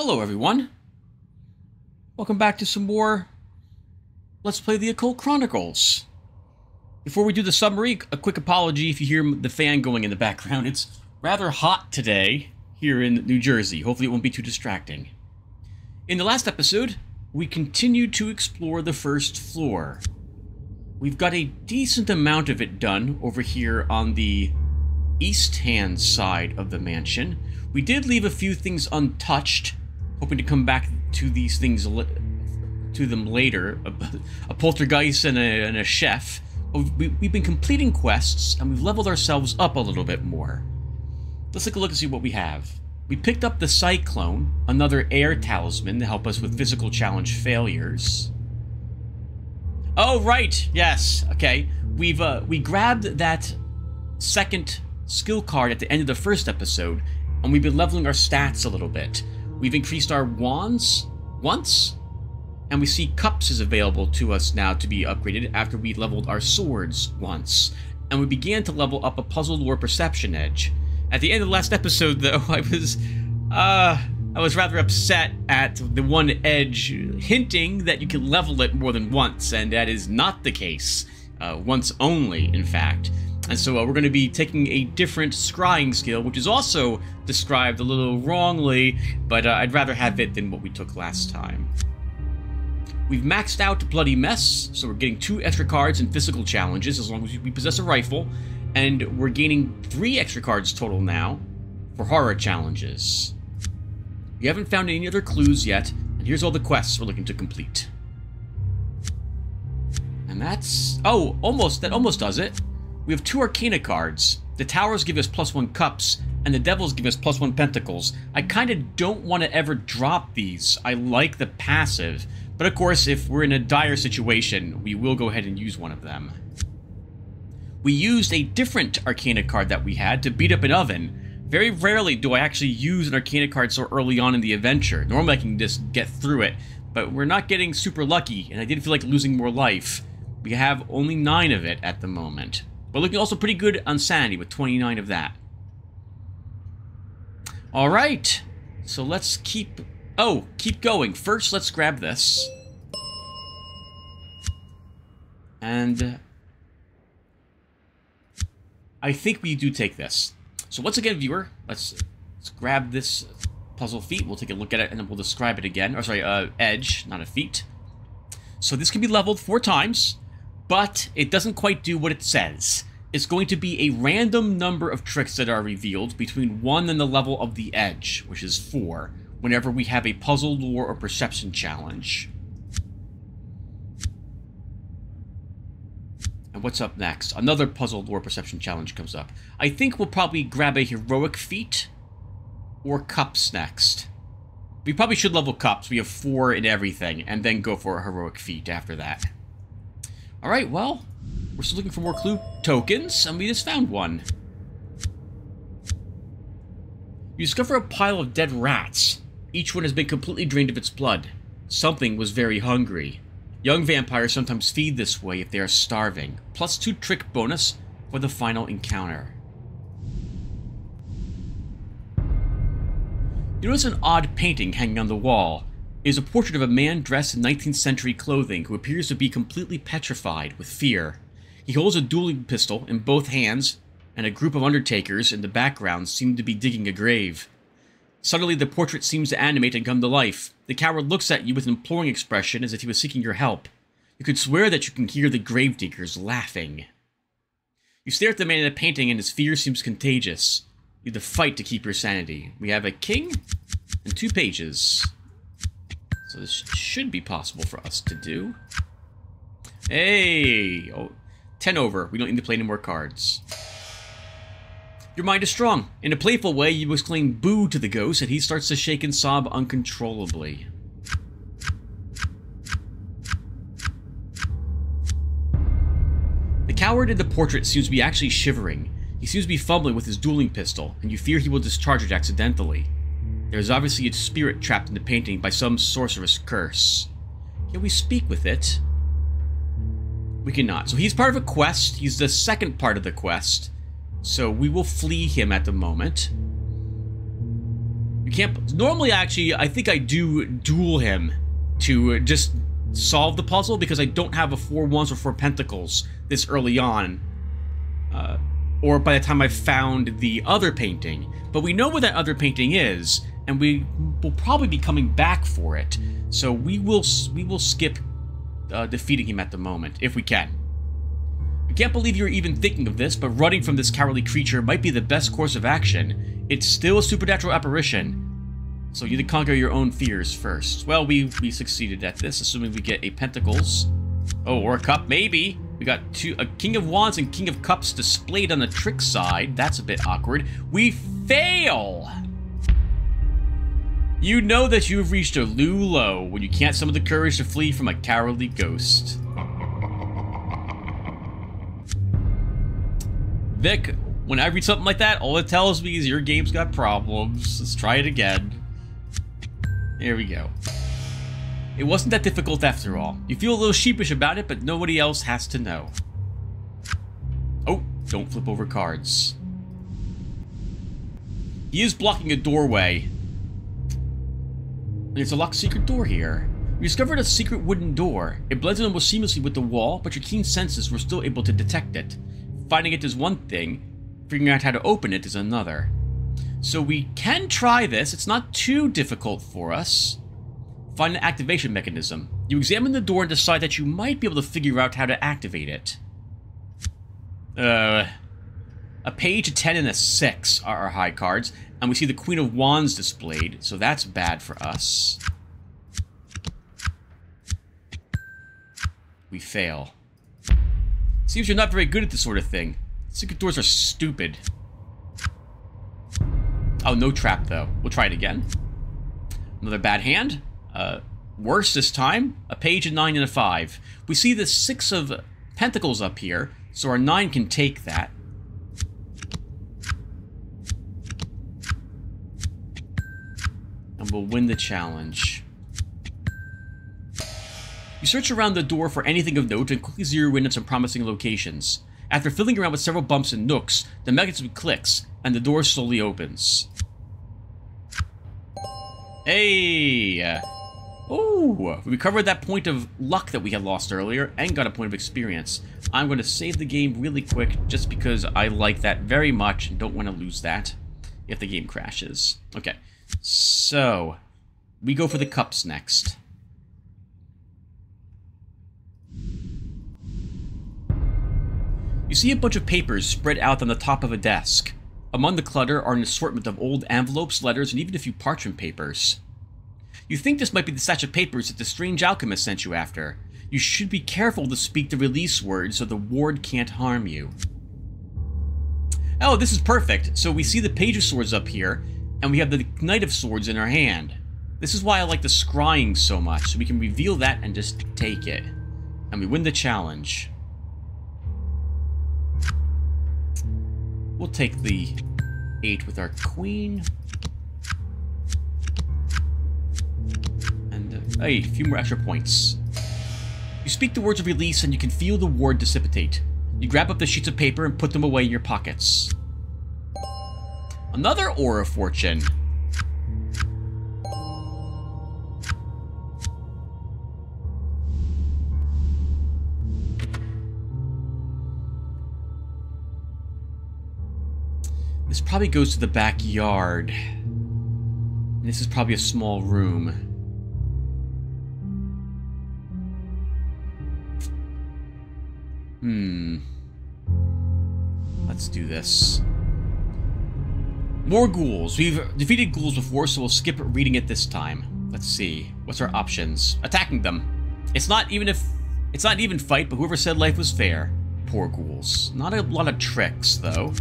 Hello everyone, welcome back to some more Let's Play the Occult Chronicles. Before we do the summary, a quick apology if you hear the fan going in the background. It's rather hot today here in New Jersey. Hopefully it won't be too distracting. In the last episode, we continued to explore the first floor. We've got a decent amount of it done over here on the east-hand side of the mansion. We did leave a few things untouched, hoping to come back to these things to them later. A poltergeist and a chef. We've been completing quests, and we've leveled ourselves up a little bit more. Let's take a look and see what we have. We picked up the Cyclone, another air talisman to help us with physical challenge failures. Oh, right! Yes, okay. We grabbed that second skill card at the end of the first episode, and we've been leveling our stats a little bit. We've increased our wands once, and we see cups is available to us now to be upgraded after we leveled our swords once. And we began to level up a puzzle lore perception edge. At the end of the last episode, though, I was rather upset at the one edge hinting that you can level it more than once, and that is not the case. Once only, in fact. And so we're going to be taking a different scrying skill, which is also described a little wrongly, but I'd rather have it than what we took last time. We've maxed out Bloody Mess, so we're getting 2 extra cards in physical challenges as long as we possess a rifle, and we're gaining 3 extra cards total now for horror challenges. We haven't found any other clues yet, and here's all the quests we're looking to complete. And that's... oh, that almost does it. We have 2 Arcana cards. The Towers give us +1 cups, and the Devils give us +1 pentacles. I kinda don't want to ever drop these. I like the passive. But of course, if we're in a dire situation, we will go ahead and use one of them. We used a different Arcana card that we had to beat up an oven. Very rarely do I actually use an Arcana card so early on in the adventure. Normally I can just get through it, but we're not getting super lucky, and I didn't feel like losing more life. We have only 9 of it at the moment. But looking also pretty good on sanity with 29 of that. Alright, so let's keep going. First, let's grab this. And I think we do take this. So once again, viewer, let's grab this puzzle feat. We'll take a look at it and then we'll describe it again. Or sorry, edge, not a feat. So this can be leveled 4 times, but it doesn't quite do what it says. It's going to be a random number of tricks that are revealed between 1 and the level of the edge, which is 4, whenever we have a puzzle, lore, or perception challenge. And what's up next? Another puzzle, lore, perception challenge comes up. I think we'll probably grab a heroic feat or cups next. We probably should level cups. We have 4 in everything, and then go for a heroic feat after that. Alright, well, we're still looking for more clue tokens, and we just found one. You discover a pile of dead rats. Each one has been completely drained of its blood. Something was very hungry. Young vampires sometimes feed this way if they are starving. +2 trick bonus for the final encounter. You notice an odd painting hanging on the wall. It is a portrait of a man dressed in 19th century clothing who appears to be completely petrified with fear. He holds a dueling pistol in both hands, and a group of undertakers in the background seem to be digging a grave. Suddenly, the portrait seems to animate and come to life. The coward looks at you with an imploring expression as if he was seeking your help. You could swear that you can hear the gravediggers laughing. You stare at the man in the painting and his fear seems contagious. You have to fight to keep your sanity. We have a king and 2 pages. So this should be possible for us to do. Hey! Oh, 10 over. We don't need to play any more cards. Your mind is strong. In a playful way, you exclaim boo to the ghost, and he starts to shake and sob uncontrollably. The coward in the portrait seems to be actually shivering. He seems to be fumbling with his dueling pistol, and you fear he will discharge it accidentally. There is obviously a spirit trapped in the painting by some sorcerous curse. Can we speak with it? We cannot. So he's part of a quest. He's the second part of the quest. So we will flee him at the moment. You can't... Normally, actually, I think I do duel him to just solve the puzzle because I don't have a 4 wands or 4 pentacles this early on. Or by the time I've found the other painting. But we know where that other painting is, and we will probably be coming back for it. So we will skip defeating him at the moment, if we can. I can't believe you're even thinking of this, but running from this cowardly creature might be the best course of action. It's still a supernatural apparition, so you need to conquer your own fears first. Well, we succeeded at this, assuming we get a Pentacles. Oh, or a Cup, maybe. We got a King of Wands and King of Cups displayed on the trick side. That's a bit awkward. We fail! You know that you've reached a new low when you can't summon the courage to flee from a cowardly ghost. Vic, when I read something like that, all it tells me is your game's got problems. Let's try it again. There we go. It wasn't that difficult after all. You feel a little sheepish about it, but nobody else has to know. Oh, don't flip over cards. He is blocking a doorway. There's a locked secret door here. You discovered a secret wooden door. It blends in almost seamlessly with the wall, but your keen senses were still able to detect it. Finding it is one thing, figuring out how to open it is another. So we can try this. It's not too difficult for us. Find an activation mechanism. You examine the door and decide that you might be able to figure out how to activate it. A page, a 10, and a 6 are our high cards. And we see the Queen of Wands displayed, so that's bad for us. We fail. Seems you're not very good at this sort of thing. Secret doors are stupid. Oh, no trap, though. We'll try it again. Another bad hand. Worse this time. A page, a 9, and a 5. We see the 6 of Pentacles up here, so our 9 can take that. And we'll win the challenge. You search around the door for anything of note and quickly zero in on some promising locations. After fiddling around with several bumps and nooks, the mechanism clicks, and the door slowly opens. Hey! Oh! We recovered that point of luck that we had lost earlier, and got a point of experience. I'm going to save the game really quick, just because I like that very much, and don't want to lose that if the game crashes. Okay, so we go for the cups next. You see a bunch of papers spread out on the top of a desk. Among the clutter are an assortment of old envelopes, letters, and even a few parchment papers. You think this might be the stash of papers that the strange alchemist sent you after. You should be careful to speak the release word so the ward can't harm you. Oh, this is perfect. So we see the Page of Swords up here, and we have the Knight of Swords in our hand. This is why I like the scrying so much, so we can reveal that and just take it. And we win the challenge. We'll take the 8 with our Queen. And, hey, a few more extra points. You speak the words of release and you can feel the ward dissipate. You grab up the sheets of paper and put them away in your pockets. Another Aura of Fortune. This probably goes to the backyard. And this is probably a small room. Let's do this. More ghouls. We've defeated ghouls before, so we'll skip reading it this time. Let's see. What's our options? Attacking them. It's not even fight, but whoever said life was fair. Poor ghouls. Not a lot of tricks, though.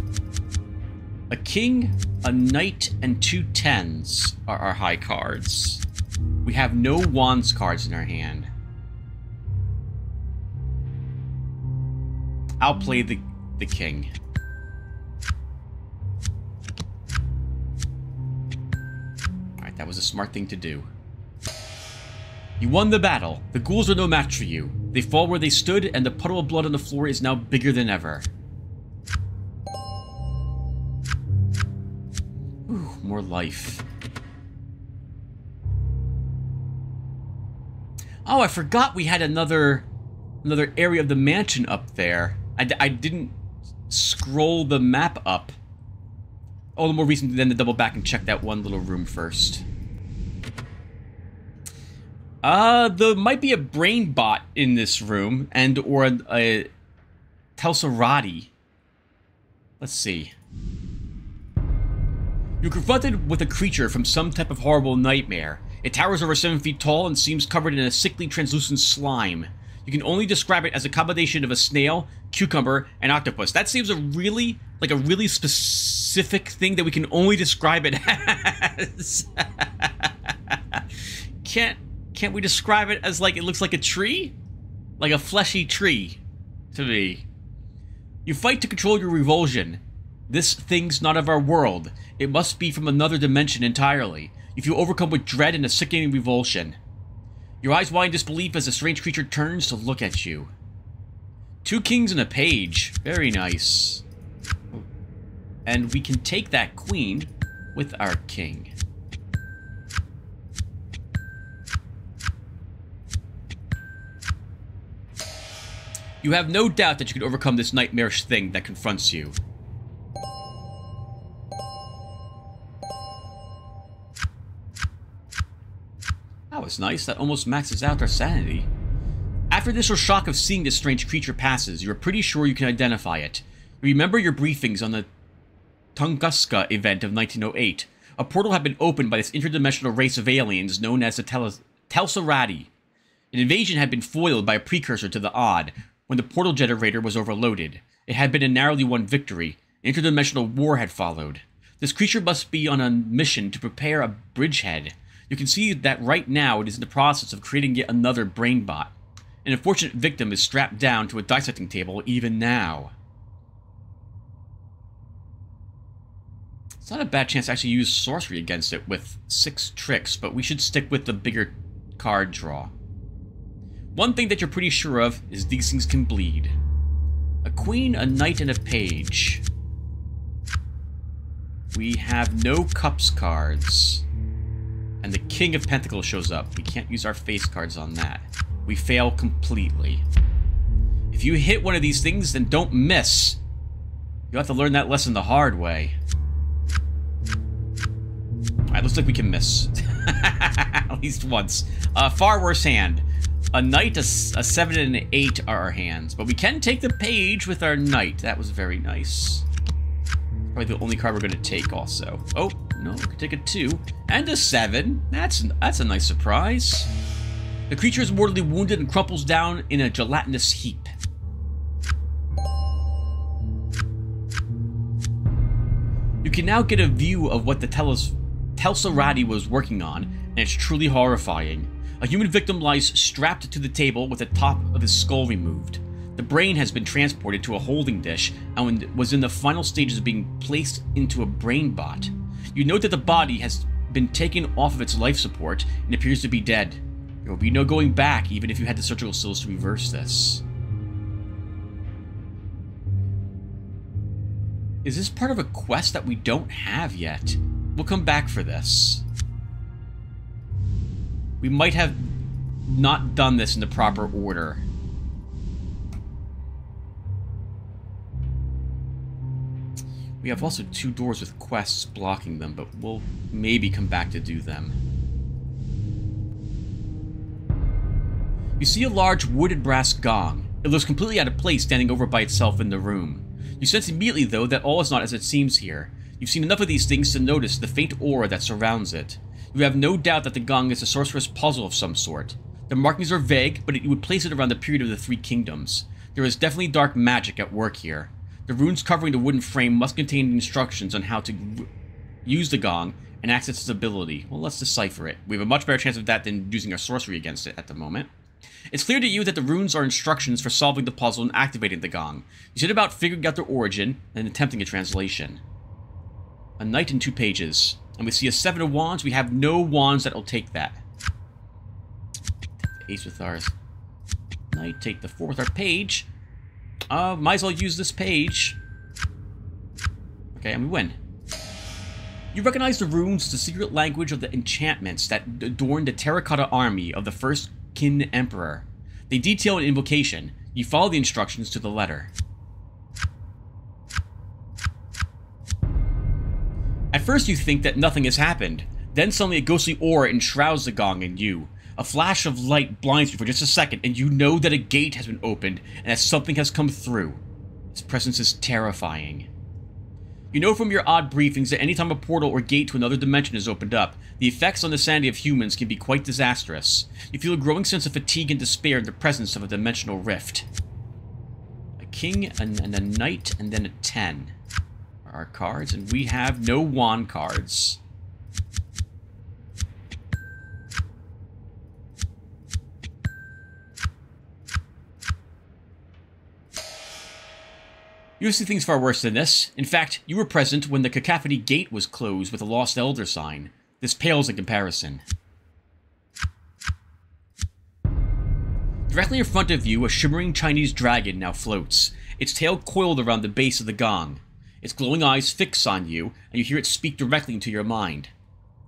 A king, a knight, and 2 10s are our high cards. We have no wands cards in our hand. I'll play the king. Alright, that was a smart thing to do. You won the battle. The ghouls are no match for you. They fall where they stood, and the puddle of blood on the floor is now bigger than ever. Ooh, more life. Oh, I forgot we had another area of the mansion up there. I didn't scroll the map up. All the more reason then to double back and check that one little room first. There might be a brain bot in this room, and or a Telsorati. Let's see. You're confronted with a creature from some type of horrible nightmare. It towers over 7 feet tall and seems covered in a sickly translucent slime. You can only describe it as a combination of a snail, cucumber, and octopus. That seems a really specific thing that we can only describe it as. Can't we describe it as, like, it looks like a tree? Like a fleshy tree, to me. You fight to control your revulsion. This thing's not of our world. It must be from another dimension entirely. You feel overcome with dread and a sickening revulsion. Your eyes widen in disbelief as the strange creature turns to look at you. 2 kings and a page. Very nice. And we can take that queen with our king. You have no doubt that you can overcome this nightmarish thing that confronts you. That was nice. That almost maxes out our sanity. After the initial shock of seeing this strange creature passes, you are pretty sure you can identify it. You remember your briefings on the Tunguska event of 1908. A portal had been opened by this interdimensional race of aliens known as the Telsorati. An invasion had been foiled by a precursor to the Odd, when the portal generator was overloaded. It had been a narrowly won victory. An interdimensional war had followed. This creature must be on a mission to prepare a bridgehead. You can see that right now it is in the process of creating yet another brain bot. An unfortunate victim is strapped down to a dissecting table even now. It's not a bad chance to actually use sorcery against it with 6 tricks, but we should stick with the bigger card draw. One thing that you're pretty sure of is these things can bleed. A queen, a knight, and a page. We have no cups cards. And the King of Pentacles shows up. We can't use our face cards on that. We fail completely. If you hit one of these things, then don't miss. You'll have to learn that lesson the hard way. Alright, looks like we can miss. At least once. Far worse hand. A knight, a 7, and an 8 are our hands. But we can take the page with our knight. That was very nice. Probably the only card we're going to take also. Oh, no, we can take a 2. And a 7. That's a nice surprise. The creature is mortally wounded and crumples down in a gelatinous heap. You can now get a view of what the Telsorati was working on, and it's truly horrifying. A human victim lies strapped to the table with the top of his skull removed. The brain has been transported to a holding dish and was in the final stages of being placed into a brain bot. You note that the body has been taken off of its life support and appears to be dead. There will be no going back even if you had the surgical skills to reverse this. Is this part of a quest that we don't have yet? We'll come back for this. We might have not done this in the proper order. We have also 2 doors with quests blocking them, but we'll maybe come back to do them. You see a large wood and brass gong. It looks completely out of place standing over by itself in the room. You sense immediately, though, that all is not as it seems here. You've seen enough of these things to notice the faint aura that surrounds it. You have no doubt that the gong is a sorceress puzzle of some sort. The markings are vague, but you would place it around the period of the 3 kingdoms. There is definitely dark magic at work here. The runes covering the wooden frame must contain instructions on how to use the gong and access its ability. Well, let's decipher it. We have a much better chance of that than using our sorcery against it at the moment. It's clear to you that the runes are instructions for solving the puzzle and activating the gong. You set about figuring out their origin and attempting a translation. A knight and 2 pages. And we see a 7 of wands. We have no wands that will take that. Take the ace with our knight. Take the 4 with our page. Might as well use this page. Okay, and we win. You recognize the runes, the secret language of the enchantments that adorn the terracotta army of the first Kin Emperor. They detail an invocation. You follow the instructions to the letter. At first you think that nothing has happened. Then suddenly a ghostly aura enshrouds the gong and you. A flash of light blinds you for just a second, and you know that a gate has been opened and that something has come through. Its presence is terrifying. You know from your odd briefings that anytime a portal or gate to another dimension is opened up, the effects on the sanity of humans can be quite disastrous. You feel a growing sense of fatigue and despair in the presence of a dimensional rift. A king, and a knight, and then a 10 are our cards, and we have no wand cards. You see things far worse than this. In fact, you were present when the Cacophony Gate was closed with a Lost Elder sign. This pales in comparison. Directly in front of you, a shimmering Chinese dragon now floats, its tail coiled around the base of the gong. Its glowing eyes fix on you, and you hear it speak directly into your mind.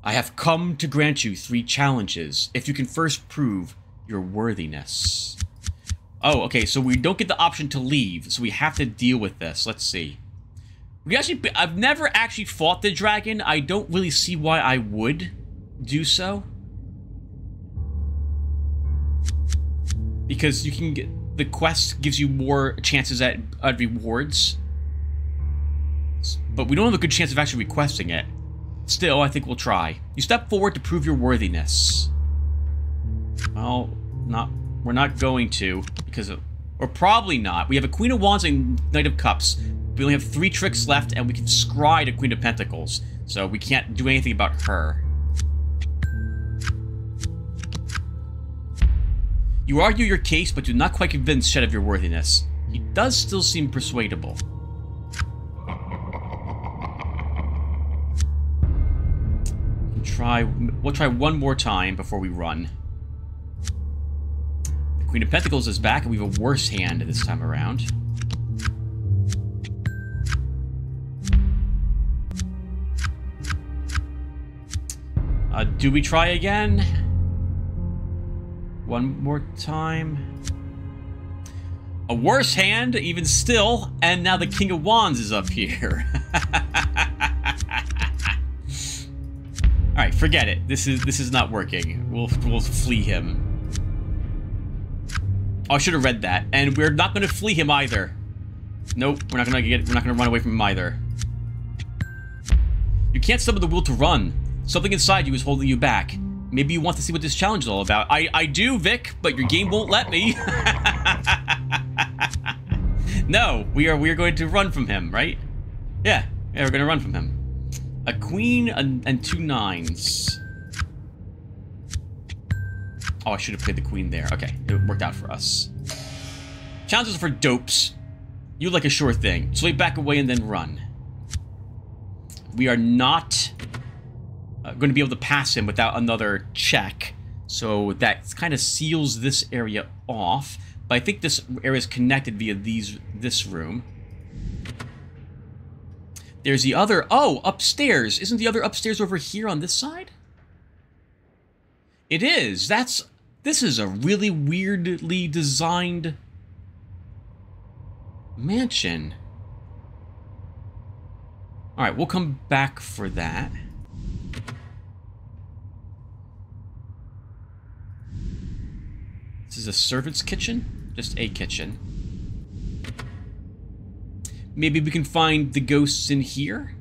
I have come to grant you 3 challenges, if you can first prove your worthiness. Oh, okay, so we don't get the option to leave, so we have to deal with this. Let's see. I've never actually fought the dragon. I don't really see why I would do so. Because you can get... The quest gives you more chances at rewards. But we don't have a good chance of actually requesting it. Still, I think we'll try. You step forward to prove your worthiness. Well, we're not going to, because of... Or probably not. We have a Queen of Wands and Knight of Cups. We only have 3 tricks left, and we can scry a Queen of Pentacles. So we can't do anything about her. You argue your case, but do not quite convince Shed of your worthiness. He does still seem persuadable. We'll try one more time before we run. The Queen of Pentacles is back, and we have a worse hand this time around. Do we try again? One more time. A worse hand, even still, and now the King of Wands is up here. Alright, forget it. This is not working. We'll flee him. Oh, I should have read that. And we're not gonna flee him either. Nope, we're not gonna run away from him either. You can't summon the will to run. Something inside you is holding you back. Maybe you want to see what this challenge is all about. I do, Vic, but your game won't let me. No, we are going to run from him, right? Yeah, we're gonna run from him. A queen and 2 9s. Oh, I should have played the queen there. Okay, it worked out for us. Challenges are for dopes. You like a sure thing. So we back away and then run. We are not going to be able to pass him without another check. So that kind of seals this area off. But I think this area is connected via this room. There's the other... Oh, upstairs. Isn't the other upstairs over here on this side? It is. This is a really weirdly designed mansion. Alright, we'll come back for that. This is a servant's kitchen? Just a kitchen. Maybe we can find the ghosts in here?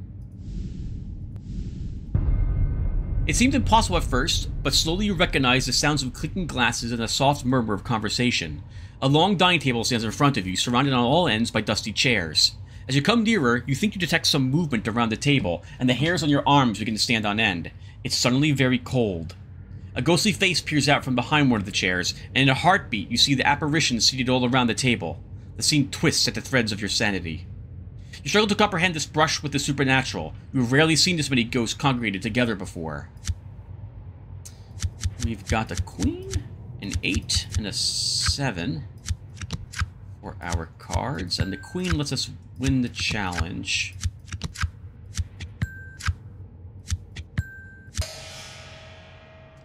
It seemed impossible at first, but slowly you recognize the sounds of clicking glasses and a soft murmur of conversation. A long dining table stands in front of you, surrounded on all ends by dusty chairs. As you come nearer, you think you detect some movement around the table, and the hairs on your arms begin to stand on end. It's suddenly very cold. A ghostly face peers out from behind one of the chairs, and in a heartbeat you see the apparition seated all around the table. The scene twists at the threads of your sanity. You struggle to comprehend this brush with the supernatural. You've rarely seen this many ghosts congregated together before. We've got a queen, an 8, and a 7 for our cards, and the queen lets us win the challenge.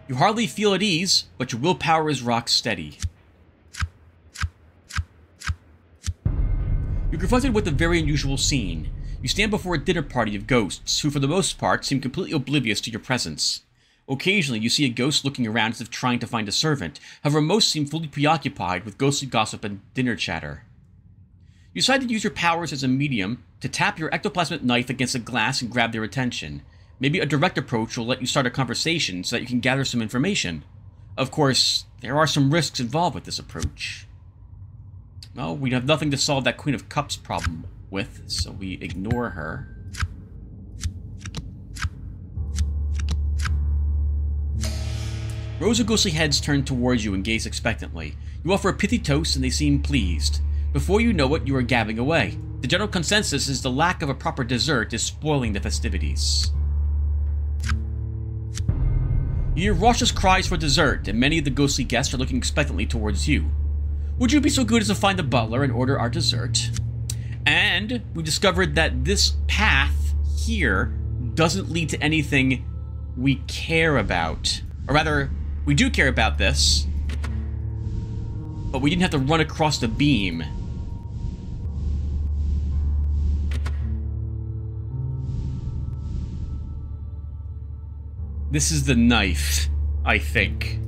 You hardly feel at ease, but your willpower is rock steady. You're confronted with a very unusual scene. You stand before a dinner party of ghosts, who for the most part seem completely oblivious to your presence. Occasionally, you see a ghost looking around as if trying to find a servant. However, most seem fully preoccupied with ghostly gossip and dinner chatter. You decide to use your powers as a medium to tap your ectoplasmic knife against a glass and grab their attention. Maybe a direct approach will let you start a conversation so that you can gather some information. Of course, there are some risks involved with this approach. Well, we have nothing to solve that Queen of Cups problem with, so we ignore her. Rows of ghostly heads turn towards you and gaze expectantly. You offer a pithy toast and they seem pleased. Before you know it, you are gabbing away. The general consensus is the lack of a proper dessert is spoiling the festivities. You hear raucous cries for dessert, and many of the ghostly guests are looking expectantly towards you. Would you be so good as to find the butler and order our dessert? And we discovered that this path here doesn't lead to anything we care about. Or rather, we do care about this, but we didn't have to run across the beam. This is the knife, I think.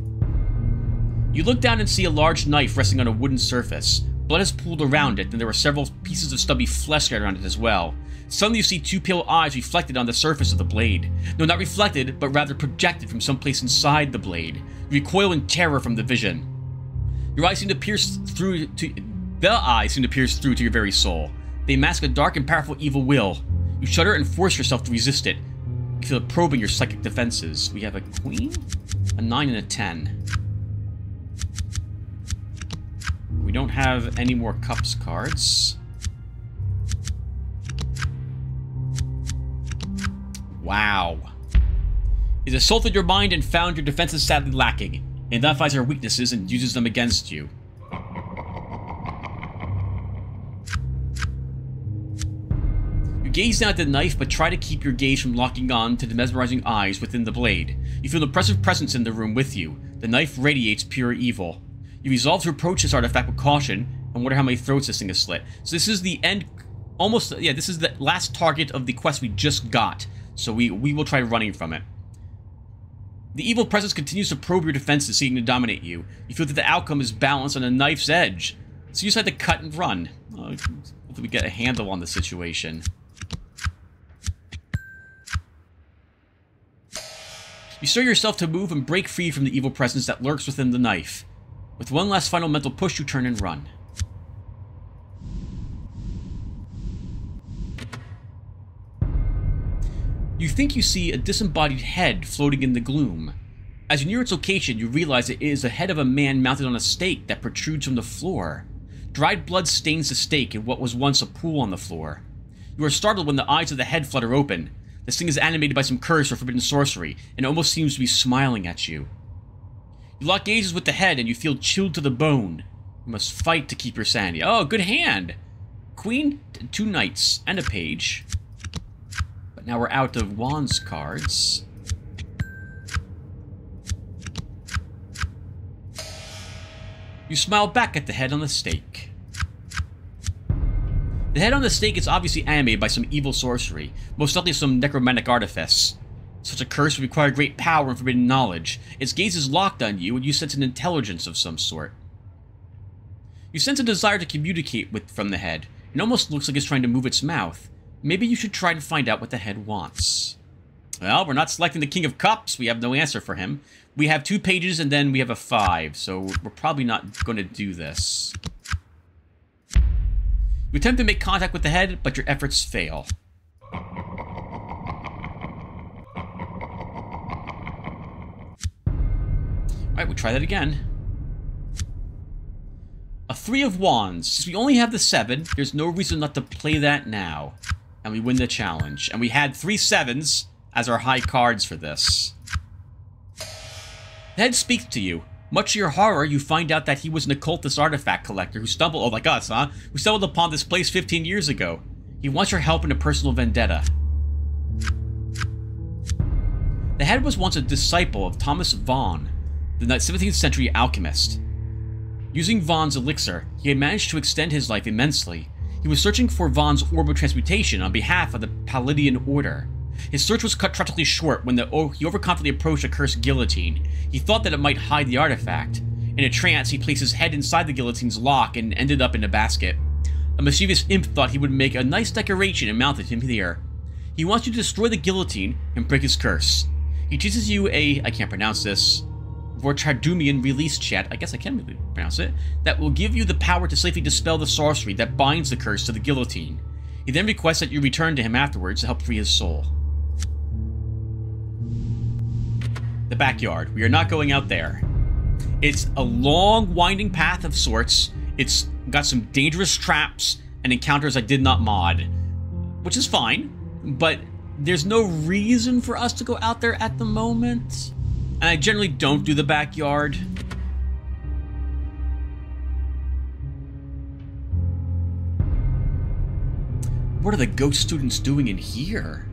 You look down and see a large knife resting on a wooden surface. Blood has pooled around it, and there are several pieces of stubby flesh around it as well. Suddenly you see two pale eyes reflected on the surface of the blade. No, not reflected, but rather projected from someplace inside the blade. You recoil in terror from the vision. Your eyes seem to pierce through to... The eyes seem to pierce through to your very soul. They mask a dark and powerful evil will. You shudder and force yourself to resist it. You feel it probing your psychic defenses. We have a queen, a 9, and a 10. We don't have any more cups cards. Wow. It assaulted your mind and found your defenses sadly lacking. It identifies your weaknesses and uses them against you. You gaze down at the knife, but try to keep your gaze from locking on to the mesmerizing eyes within the blade. You feel an oppressive presence in the room with you. The knife radiates pure evil. You resolve to approach this artifact with caution and wonder how many throats this thing has slit. So this is the end, almost, yeah, this is the last target of the quest we just got. So we will try running from it. The evil presence continues to probe your defenses, seeking to dominate you. You feel that the outcome is balanced on a knife's edge. So you decide to cut and run. Hopefully we get a handle on the situation. You stir yourself to move and break free from the evil presence that lurks within the knife. With one last final mental push, you turn and run. You think you see a disembodied head floating in the gloom. As you near its location, you realize it is the head of a man mounted on a stake that protrudes from the floor. Dried blood stains the stake in what was once a pool on the floor. You are startled when the eyes of the head flutter open. This thing is animated by some curse or forbidden sorcery, and almost seems to be smiling at you. You lock gazes with the head, and you feel chilled to the bone. You must fight to keep your sanity. Oh, good hand! Queen, 2 knights, and a page. But now we're out of wands cards. You smile back at the head on the stake. The head on the stake is obviously animated by some evil sorcery, most likely some necromantic artifice. Such a curse would require great power and forbidden knowledge. Its gaze is locked on you, and you sense an intelligence of some sort. You sense a desire to communicate from the head. It almost looks like it's trying to move its mouth. Maybe you should try to find out what the head wants. Well, we're not selecting the King of Cups. We have no answer for him. We have 2 pages, and then we have a 5, so we're probably not going to do this. You attempt to make contact with the head, but your efforts fail. Alright, we'll try that again. A 3 of wands. Since we only have the 7, there's no reason not to play that now. And we win the challenge. And we had 3 7s as our high cards for this. The head speaks to you. Much to your horror, you find out that he was an occultist artifact collector who stumbled, oh, like us, huh? Who stumbled upon this place 15 years ago. He wants your help in a personal vendetta. The head was once a disciple of Thomas Vaughan, the 17th century alchemist. Using Vaughan's elixir, he had managed to extend his life immensely. He was searching for Vaughan's orb of transmutation on behalf of the Palladian Order. His search was cut tragically short when he overconfidently approached a cursed guillotine. He thought that it might hide the artifact. In a trance, he placed his head inside the guillotine's lock and ended up in a basket. A mischievous imp thought he would make a nice decoration and mounted him there. He wants you to destroy the guillotine and break his curse. He teaches you I can't pronounce this, Vortradumian release chat, I guess I can really pronounce it, that will give you the power to safely dispel the sorcery that binds the curse to the guillotine. He then requests that you return to him afterwards to help free his soul. The backyard. We are not going out there. It's a long, winding path of sorts. It's got some dangerous traps and encounters I did not mod, which is fine, but there's no reason for us to go out there at the moment. And I generally don't do the backyard. What are the ghost students doing in here?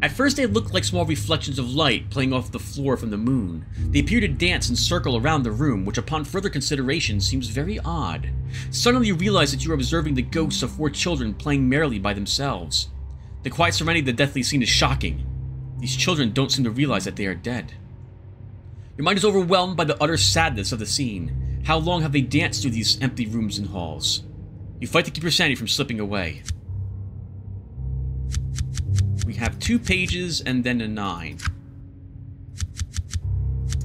At first they looked like small reflections of light playing off the floor from the moon. They appear to dance and circle around the room, which upon further consideration seems very odd. Suddenly you realize that you are observing the ghosts of 4 children playing merrily by themselves. The quiet serenity of the deathly scene is shocking. These children don't seem to realize that they are dead. Your mind is overwhelmed by the utter sadness of the scene. How long have they danced through these empty rooms and halls? You fight to keep your sanity from slipping away. We have 2 pages and then a 9.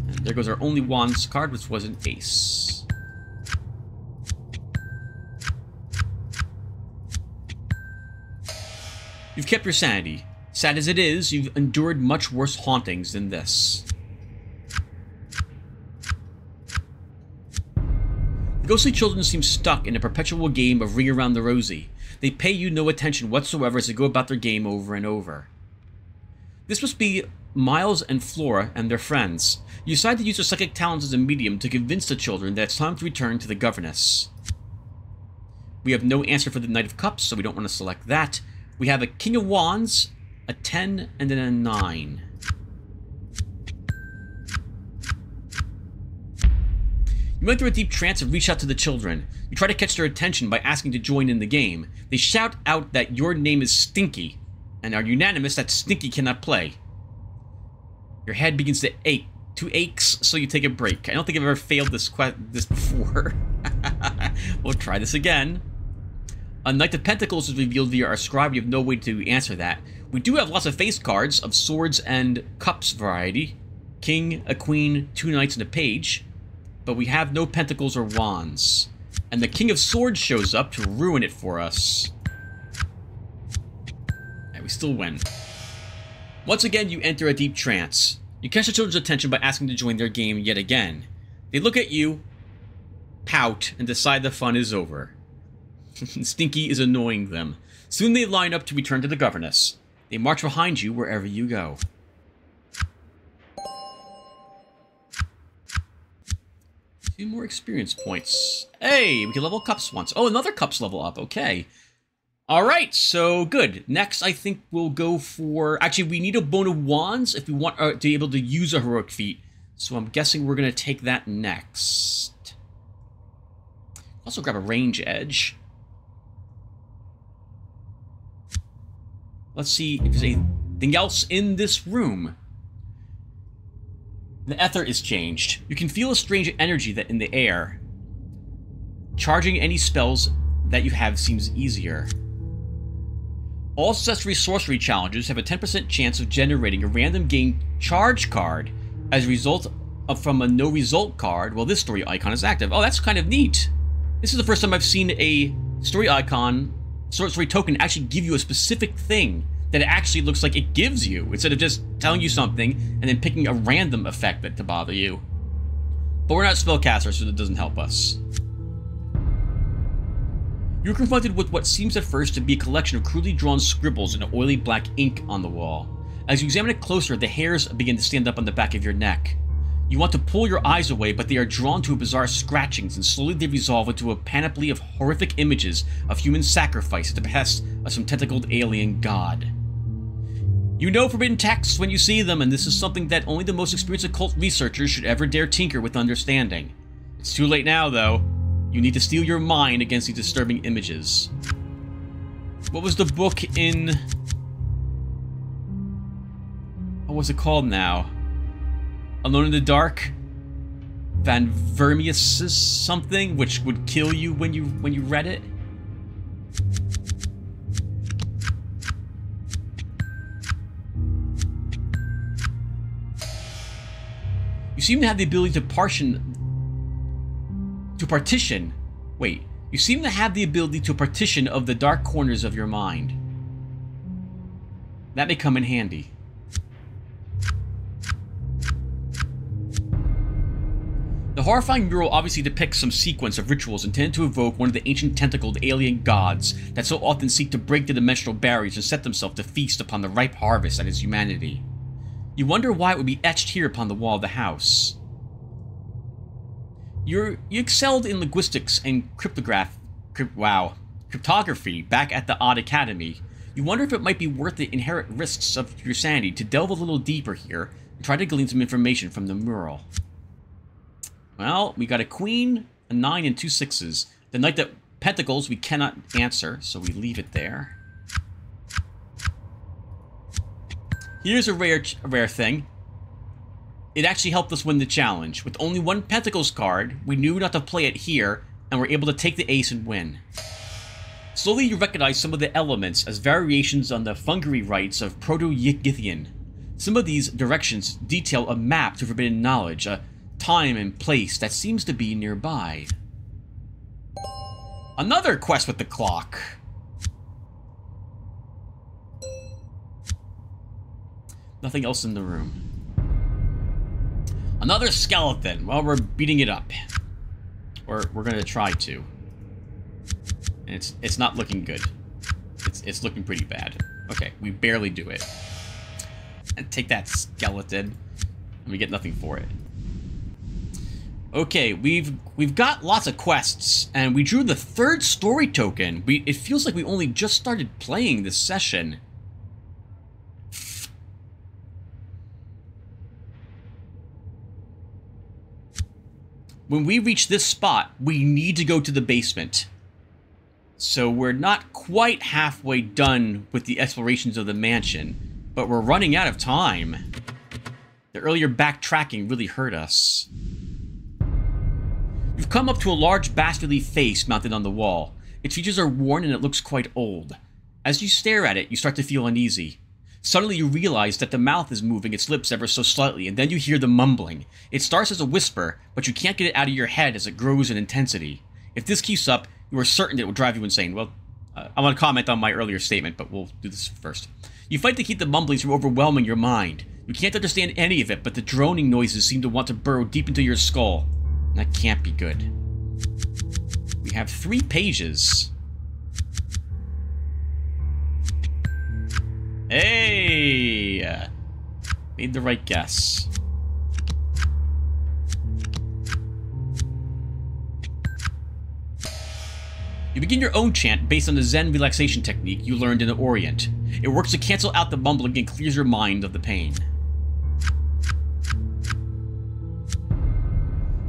And there goes our only wands card, which was an ace. You've kept your sanity. Sad as it is, you've endured much worse hauntings than this. The ghostly children seem stuck in a perpetual game of Ring Around the Rosie. They pay you no attention whatsoever as they go about their game over and over. This must be Miles and Flora and their friends. You decide to use their psychic talents as a medium to convince the children that it's time to return to the governess. We have no answer for the Knight of Cups, so we don't want to select that. We have a King of Wands, a 10, and then a 9. You went through a deep trance and reach out to the children. You try to catch their attention by asking to join in the game. They shout out that your name is Stinky, and are unanimous that Stinky cannot play. Your head begins to ache. 2 aches, so you take a break. I don't think I've ever failed this before. We'll try this again. A Knight of Pentacles is revealed via our scribe. We have no way to answer that. We do have lots of face cards of swords and cups variety. King, a queen, 2 knights, and a page. But we have no pentacles or wands. And the King of Swords shows up to ruin it for us. And we still win. Once again, you enter a deep trance. You catch the children's attention by asking to join their game yet again. They look at you, pout, and decide the fun is over. Stinky is annoying them. Soon they line up to return to the governess. They march behind you wherever you go. Few more experience points. Hey, we can level cups once. Oh, another cups level up. Okay. Alright, so good. Next, I think we'll go for... Actually, we need a bone of wands if we want to be able to use a heroic feat. So I'm guessing we're going to take that next. Also grab a range edge. Let's see if there's anything else in this room. The ether is changed. You can feel a strange energy that in the air. Charging any spells that you have seems easier. All accessory sorcery challenges have a 10% chance of generating a random game charge card as a result from a no result card while this story icon is active. Oh, that's kind of neat. This is the first time I've seen a story icon, sorcery token, actually give you a specific thing that it actually looks like it gives you, instead of just telling you something and then picking a random effect that to bother you. But we're not spellcasters, so that doesn't help us. You're confronted with what seems at first to be a collection of crudely drawn scribbles in oily black ink on the wall. As you examine it closer, the hairs begin to stand up on the back of your neck. You want to pull your eyes away, but they are drawn to bizarre scratchings, and slowly they resolve into a panoply of horrific images of human sacrifice at the behest of some tentacled alien god. You know forbidden texts when you see them, and this is something that only the most experienced occult researchers should ever dare tinker with understanding. It's too late now, though. You need to steel your mind against these disturbing images. What was the book in... what was it called now? Alone in the Dark? Van Vermius' something, which would kill you when you read it? You seem to have the ability to partition. Wait. You seem to have the ability to partition of the dark corners of your mind. That may come in handy. The horrifying mural obviously depicts some sequence of rituals intended to evoke one of the ancient tentacled alien gods that so often seek to break the dimensional barriers and set themselves to feast upon the ripe harvest that is humanity. You wonder why it would be etched here upon the wall of the house. You excelled in linguistics and cryptography back at the Odd Academy. You wonder if it might be worth the inherent risks of your sanity to delve a little deeper here and try to glean some information from the mural. Well, we got a queen, a 9, and 2 6s. The knight of pentacles we cannot answer, so we leave it there. Here's a rare thing. It actually helped us win the challenge. With only 1 pentacles card, we knew not to play it here, and were able to take the ace and win. Slowly you recognize some of the elements as variations on the Fungary rites of Proto-Yigithian. Some of these directions detail a map to forbidden knowledge, a time and place that seems to be nearby. Another quest with the clock. Nothing else in the room. Another skeleton. Well, we're beating it up. Or we're gonna try to. And it's not looking good. It's looking pretty bad. Okay, we barely do it. And take that skeleton. And we get nothing for it. Okay, we've got lots of quests, and we drew the 3rd story token. It feels like we only just started playing this session. When we reach this spot, we need to go to the basement. So we're not quite halfway done with the explorations of the mansion, but we're running out of time. The earlier backtracking really hurt us. You've come up to a large bas-relief face mounted on the wall. Its features are worn and it looks quite old. As you stare at it, you start to feel uneasy. Suddenly you realize that the mouth is moving its lips ever so slightly, and then you hear the mumbling. It starts as a whisper, but you can't get it out of your head as it grows in intensity. If this keeps up, you are certain it will drive you insane. Well, I want to comment on my earlier statement, but we'll do this first. You fight to keep the mumblings from overwhelming your mind. You can't understand any of it, but the droning noises seem to want to burrow deep into your skull. That can't be good. We have 3 pages. Hey! Made the right guess. You begin your own chant based on the Zen relaxation technique you learned in the Orient. It works to cancel out the mumbling and clears your mind of the pain.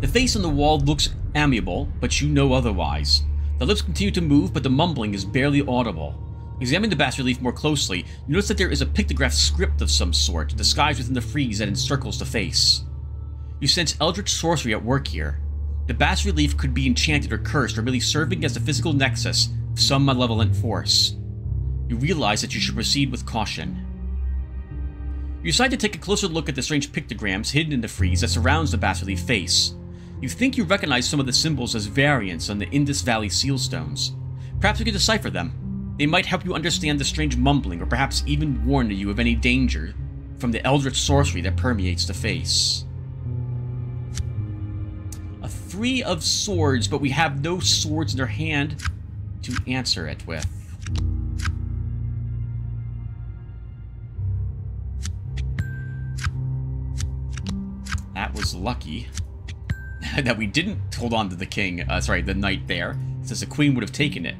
The face on the wall looks amiable, but you know otherwise. The lips continue to move, but the mumbling is barely audible. Examining the bas-relief more closely, you notice that there is a pictograph script of some sort, disguised within the frieze that encircles the face. You sense eldritch sorcery at work here. The bas-relief could be enchanted or cursed, or merely serving as the physical nexus of some malevolent force. You realize that you should proceed with caution. You decide to take a closer look at the strange pictograms hidden in the frieze that surrounds the bas-relief face. You think you recognize some of the symbols as variants on the Indus Valley sealstones. Perhaps you can decipher them. They might help you understand the strange mumbling, or perhaps even warn you of any danger from the eldritch sorcery that permeates the face. A 3 of swords, but we have no swords in our hand to answer it with. That was lucky. That we didn't hold on to the king, the knight there, since the queen would have taken it.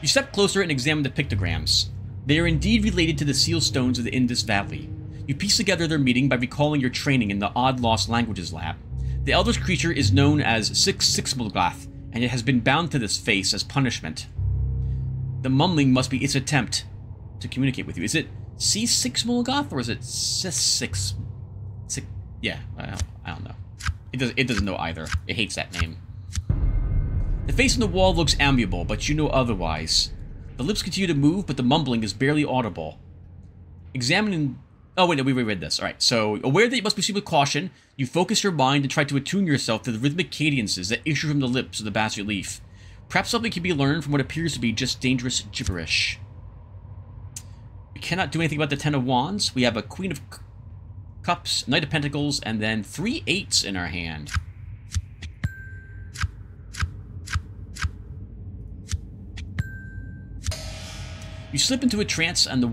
You step closer and examine the pictograms. They are indeed related to the seal stones of the Indus Valley. You piece together their meeting by recalling your training in the Odd Lost Languages lab. The Elder's creature is known as Sixmulgath, and it has been bound to this face as punishment. The mumbling must be its attempt to communicate with you. Is it C6Mulgath or is it Sis6? Yeah, I don't know. It doesn't know either. It hates that name. The face on the wall looks amiable, but you know otherwise. The lips continue to move, but the mumbling is barely audible. Examining... Oh, wait, no, we read this. Alright, so, aware that you must proceed with caution, you focus your mind and try to attune yourself to the rhythmic cadences that issue from the lips of the bas-relief. Perhaps something can be learned from what appears to be just dangerous gibberish. We cannot do anything about the Ten of Wands. We have a Queen of Cups, Knight of Pentacles, and then 3 8s in our hand. You slip into a trance and the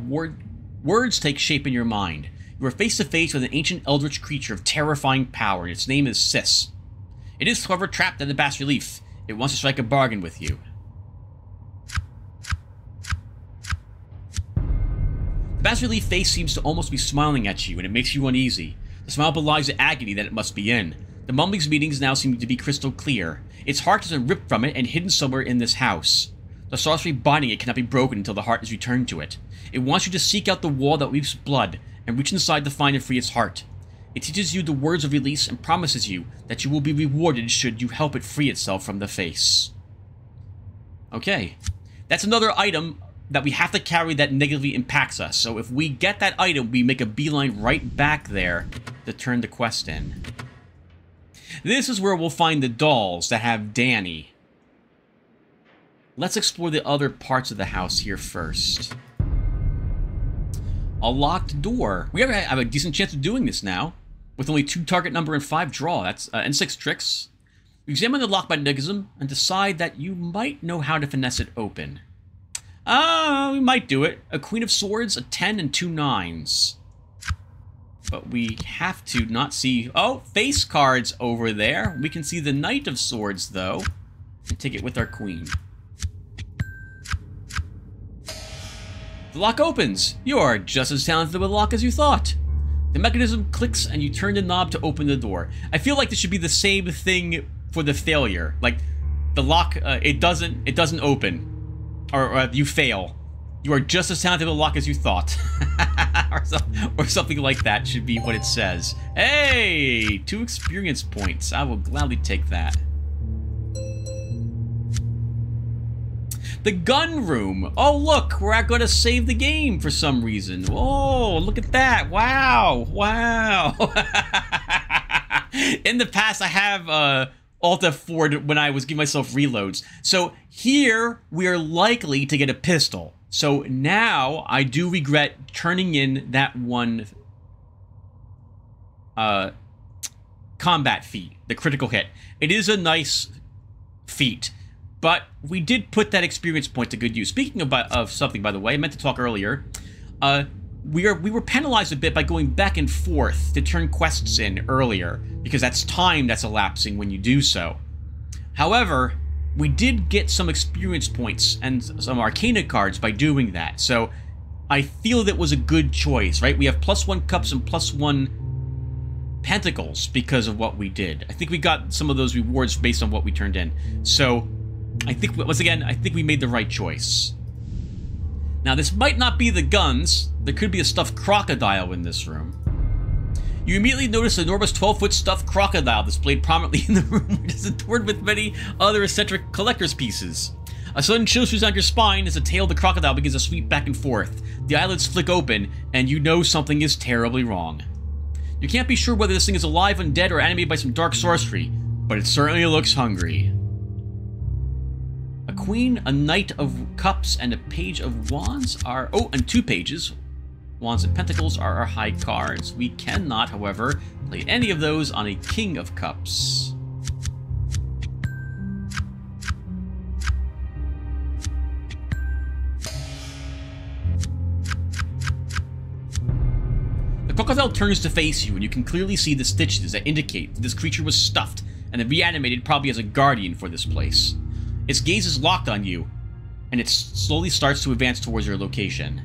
words take shape in your mind. You are face to face with an ancient eldritch creature of terrifying power, and its name is Sis. It is, however, trapped in the bas-relief. It wants to strike a bargain with you. The bas-relief face seems to almost be smiling at you, and it makes you uneasy. The smile belies the agony that it must be in. The mumbling's meanings now seem to be crystal clear. Its heart is ripped from it and hidden somewhere in this house. The sorcery binding it cannot be broken until the heart is returned to it. It wants you to seek out the wall that weeps blood, and reach inside to find and free its heart. It teaches you the words of release and promises you that you will be rewarded should you help it free itself from the face. Okay. That's another item that we have to carry that negatively impacts us. So if we get that item, we make a beeline right back there to turn the quest in. This is where we'll find the dolls that have Danny. Let's explore the other parts of the house here first. A locked door. We have a decent chance of doing this now. With only 2 target number and 5 draw. That's and 6 tricks. You examine the lock by mechanism and decide that you might know how to finesse it open. We might do it. A Queen of Swords, a 10, and 2 9s. But we have to not see... Oh, face cards over there. We can see the Knight of Swords, though. And take it with our Queen. The lock opens. You are just as talented with a lock as you thought. The mechanism clicks and you turn the knob to open the door. I feel like this should be the same thing for the failure. Like, the lock, it doesn't open. Or you fail. You are just as talented with a lock as you thought. or something like that should be what it says. Hey! 2 experience points. I will gladly take that. The gun room. Oh, look, we're going to save the game for some reason. Oh, look at that. Wow. Wow. In the past, I have Alt F4 when I was giving myself reloads. So here, we are likely to get a pistol. So now, I do regret turning in that one combat feat, the critical hit. It is a nice feat. But we did put that experience point to good use. Speaking of something, by the way, I meant to talk earlier. We were penalized a bit by going back and forth to turn quests in earlier, because that's time that's elapsing when you do so. However, we did get some experience points and some Arcana cards by doing that. So I feel that was a good choice, right? We have +1 cups and +1 pentacles because of what we did. I think we got some of those rewards based on what we turned in. So I think, once again, I think we made the right choice. Now, this might not be the guns. There could be a stuffed crocodile in this room. You immediately notice an enormous 12-foot stuffed crocodile displayed prominently in the room, which is adorned with many other eccentric collector's pieces. A sudden chill shoots down your spine as the tail of the crocodile begins to sweep back and forth. The eyelids flick open, and you know something is terribly wrong. You can't be sure whether this thing is alive, undead, or animated by some dark sorcery, but it certainly looks hungry. A Queen, a Knight of Cups, and a Page of Wands are... Oh, and 2 pages. Wands and Pentacles are our high cards. We cannot, however, play any of those on a King of Cups. The crocodile turns to face you, and you can clearly see the stitches that indicate that this creature was stuffed and then reanimated probably as a guardian for this place. Its gaze is locked on you, and it slowly starts to advance towards your location.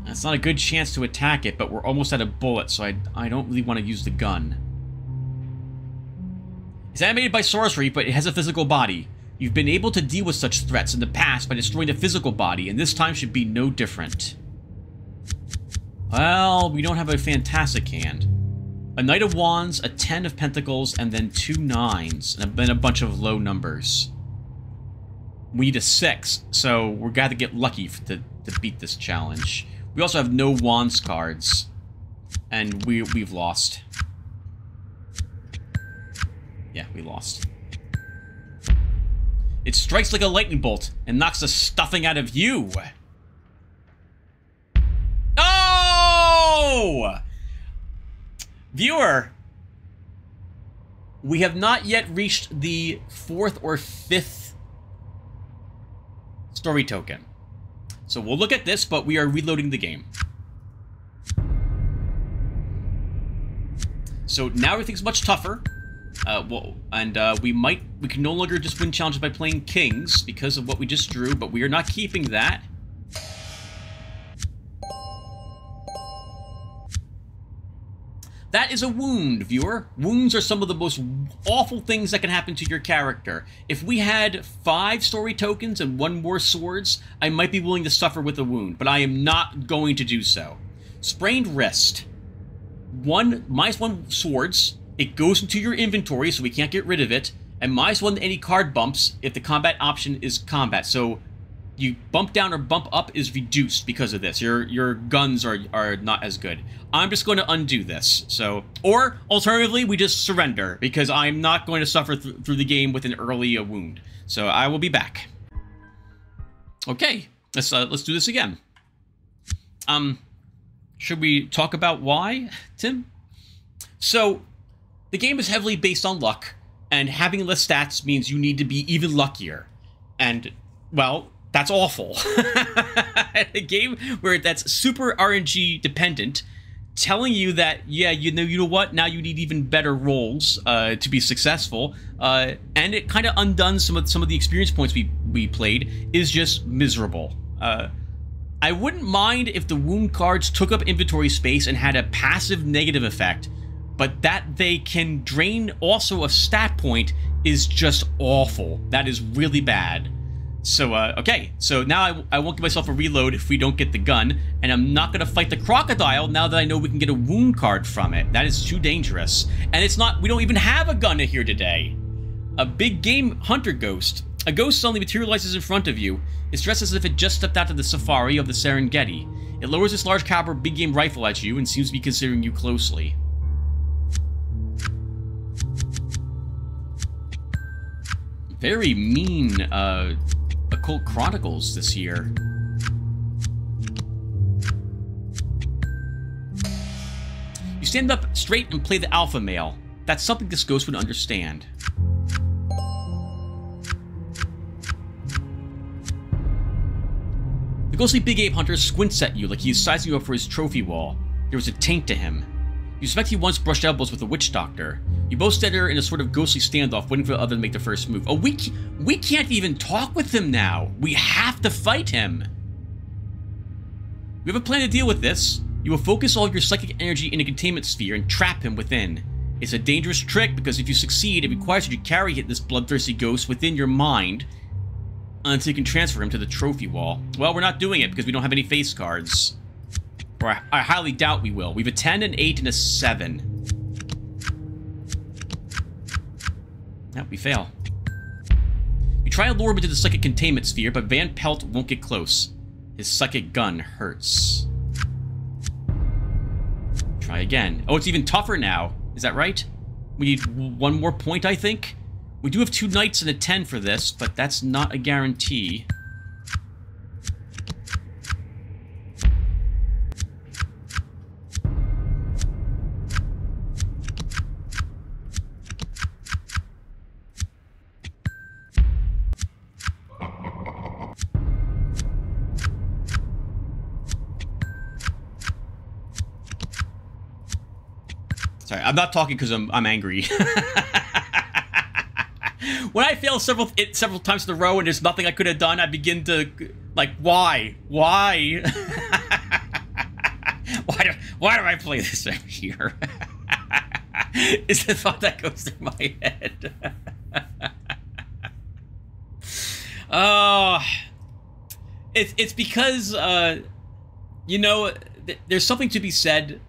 It's not a good chance to attack it, but we're almost out of bullets, so I don't really want to use the gun. It's animated by sorcery, but it has a physical body. You've been able to deal with such threats in the past by destroying the physical body, and this time should be no different. Well, we don't have a fantastic hand. A Knight of Wands, a 10 of Pentacles, and then 2 9s, and then a bunch of low numbers. We need a 6, so we're got to get lucky to beat this challenge. We also have no Wands cards, and we've lost. Yeah, we lost. It strikes like a lightning bolt and knocks the stuffing out of you. Oh! Viewer, we have not yet reached the 4th or 5th story token. So we'll look at this, but we are reloading the game. So now everything's much tougher. We can no longer just win challenges by playing kings because of what we just drew, but we are not keeping that. That is a wound, viewer. Wounds are some of the most awful things that can happen to your character. If we had 5 story tokens and 1 more swords, I might be willing to suffer with a wound, but I am not going to do so. Sprained wrist. -1 swords. It goes into your inventory, so we can't get rid of it. And -1 to any card bumps if the combat option is combat. So you bump down or bump up is reduced because of this. Your guns are not as good. I'm just going to undo this. So, or alternatively, we just surrender because I'm not going to suffer through the game with an early wound. So I will be back. Okay, let's do this again. Should we talk about why, Tim? So the game is heavily based on luck, and having less stats means you need to be even luckier. And, well, that's awful. A game where that's super RNG dependent, telling you that, yeah, you know what, now you need even better rolls to be successful, and it kind of undoes some of the experience points we played, is just miserable. I wouldn't mind if the wound cards took up inventory space and had a passive negative effect, but that they can drain also a stat point is just awful. That is really bad. So, okay, so now I won't give myself a reload if we don't get the gun, and I'm not going to fight the crocodile now that I know we can get a wound card from it. That is too dangerous. And it's not, we don't even have a gun here today. A big game hunter ghost. A ghost suddenly materializes in front of you. It's dressed as if it just stepped out of the safari of the Serengeti. It lowers its large caliber big game rifle at you and seems to be considering you closely. Very mean, Occult Chronicles this year. You stand up straight and play the alpha male. That's something this ghost would understand. The ghostly big ape hunter squints at you like he is sizing you up for his trophy wall. There was a taint to him. You suspect he once brushed elbows with a witch doctor. You both stand there in a sort of ghostly standoff, waiting for the other to make the first move. Oh, we can't even talk with him now. We have to fight him. We have a plan to deal with this. You will focus all your psychic energy in a containment sphere and trap him within. It's a dangerous trick because if you succeed, it requires you to carry this bloodthirsty ghost within your mind until you can transfer him to the trophy wall. Well, we're not doing it because we don't have any face cards. Or I highly doubt we will. We have a 10, an 8, and a 7. Yep, we fail. You try to lure him into the psychic containment sphere, but Van Pelt won't get close. His psychic gun hurts. Try again. Oh, it's even tougher now. Is that right? We need 1 more point, I think? We do have 2 knights and a 10 for this, but that's not a guarantee. Sorry, I'm not talking because I'm angry. When I fail several times in a row and there's nothing I could have done, I begin to, like, why? Why? why do I play this every year? Is the thought that goes through my head. It's because, you know, there's something to be said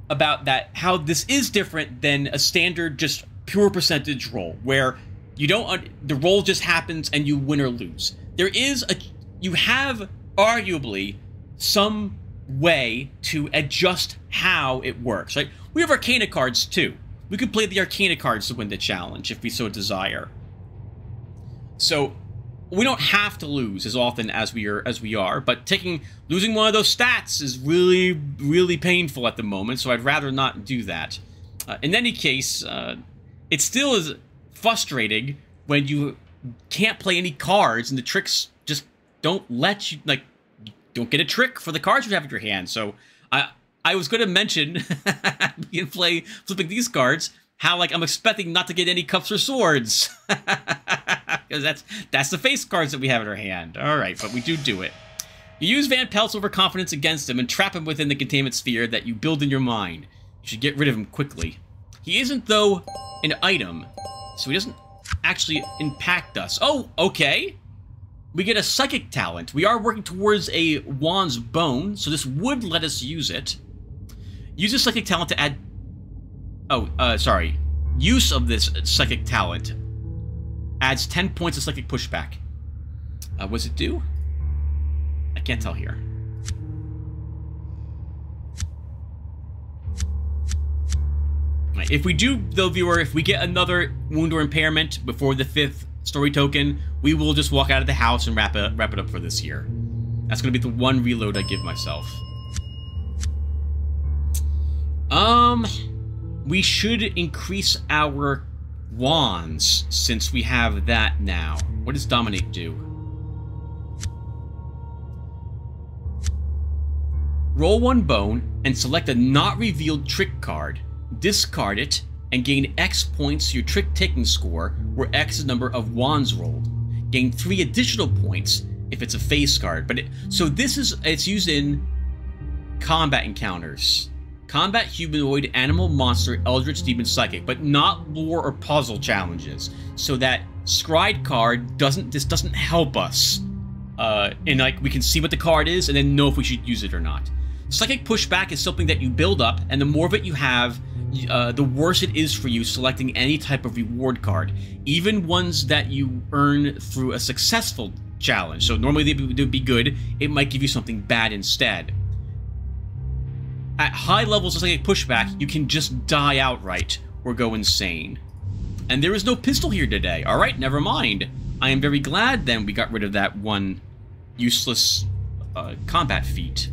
about that, how this is different than a standard just pure percentage roll, where you don't, the roll just happens and you win or lose. You have arguably some way to adjust how it works, right? We have Arcana cards too. We could play the Arcana cards to win the challenge if we so desire. So we don't have to lose as often as we are, but losing one of those stats is really, really painful at the moment, so I'd rather not do that. In any case, it still is frustrating when you can't play any cards and the tricks just don't let you, like, don't get a trick for the cards you have in your hand. So I was going to mention, we can play flipping these cards, how, like, I'm expecting not to get any cups or swords. Because that's the face cards that we have in our hand. Alright, but we do it. You use Van Pelt's overconfidence against him and trap him within the containment sphere that you build in your mind. You should get rid of him quickly. He isn't, though, an item, so he doesn't actually impact us. Oh, okay. We get a psychic talent. We are working towards a Wand's Bone, so this would let us use it. Use a psychic talent to add... sorry. Use of this psychic talent adds 10 points of psychic pushback. What does it do? I can't tell here. Right. If we do, though, viewer, if we get another wound or impairment before the 5th story token, we will just walk out of the house and wrap it up for this year. That's going to be the one reload I give myself. We should increase our wands since we have that now. What does Dominate do? Roll 1 bone and select a not revealed trick card. Discard it and gain X points to your trick taking score, where X is the number of wands rolled. Gain 3 additional points if it's a face card. It's used in combat encounters. Combat, humanoid, animal, monster, eldritch, demon, psychic, but not lore or puzzle challenges. So that scryed card doesn't help us. And like, we can see what the card is and then know if we should use it or not. Psychic pushback is something that you build up, and the more of it you have, the worse it is for you selecting any type of reward card, even ones that you earn through a successful challenge. So normally they'd be good, it might give you something bad instead. At high levels of psychic pushback, you can just die outright or go insane. And there is no pistol here today. Alright, never mind. I am very glad then we got rid of that one useless combat feat.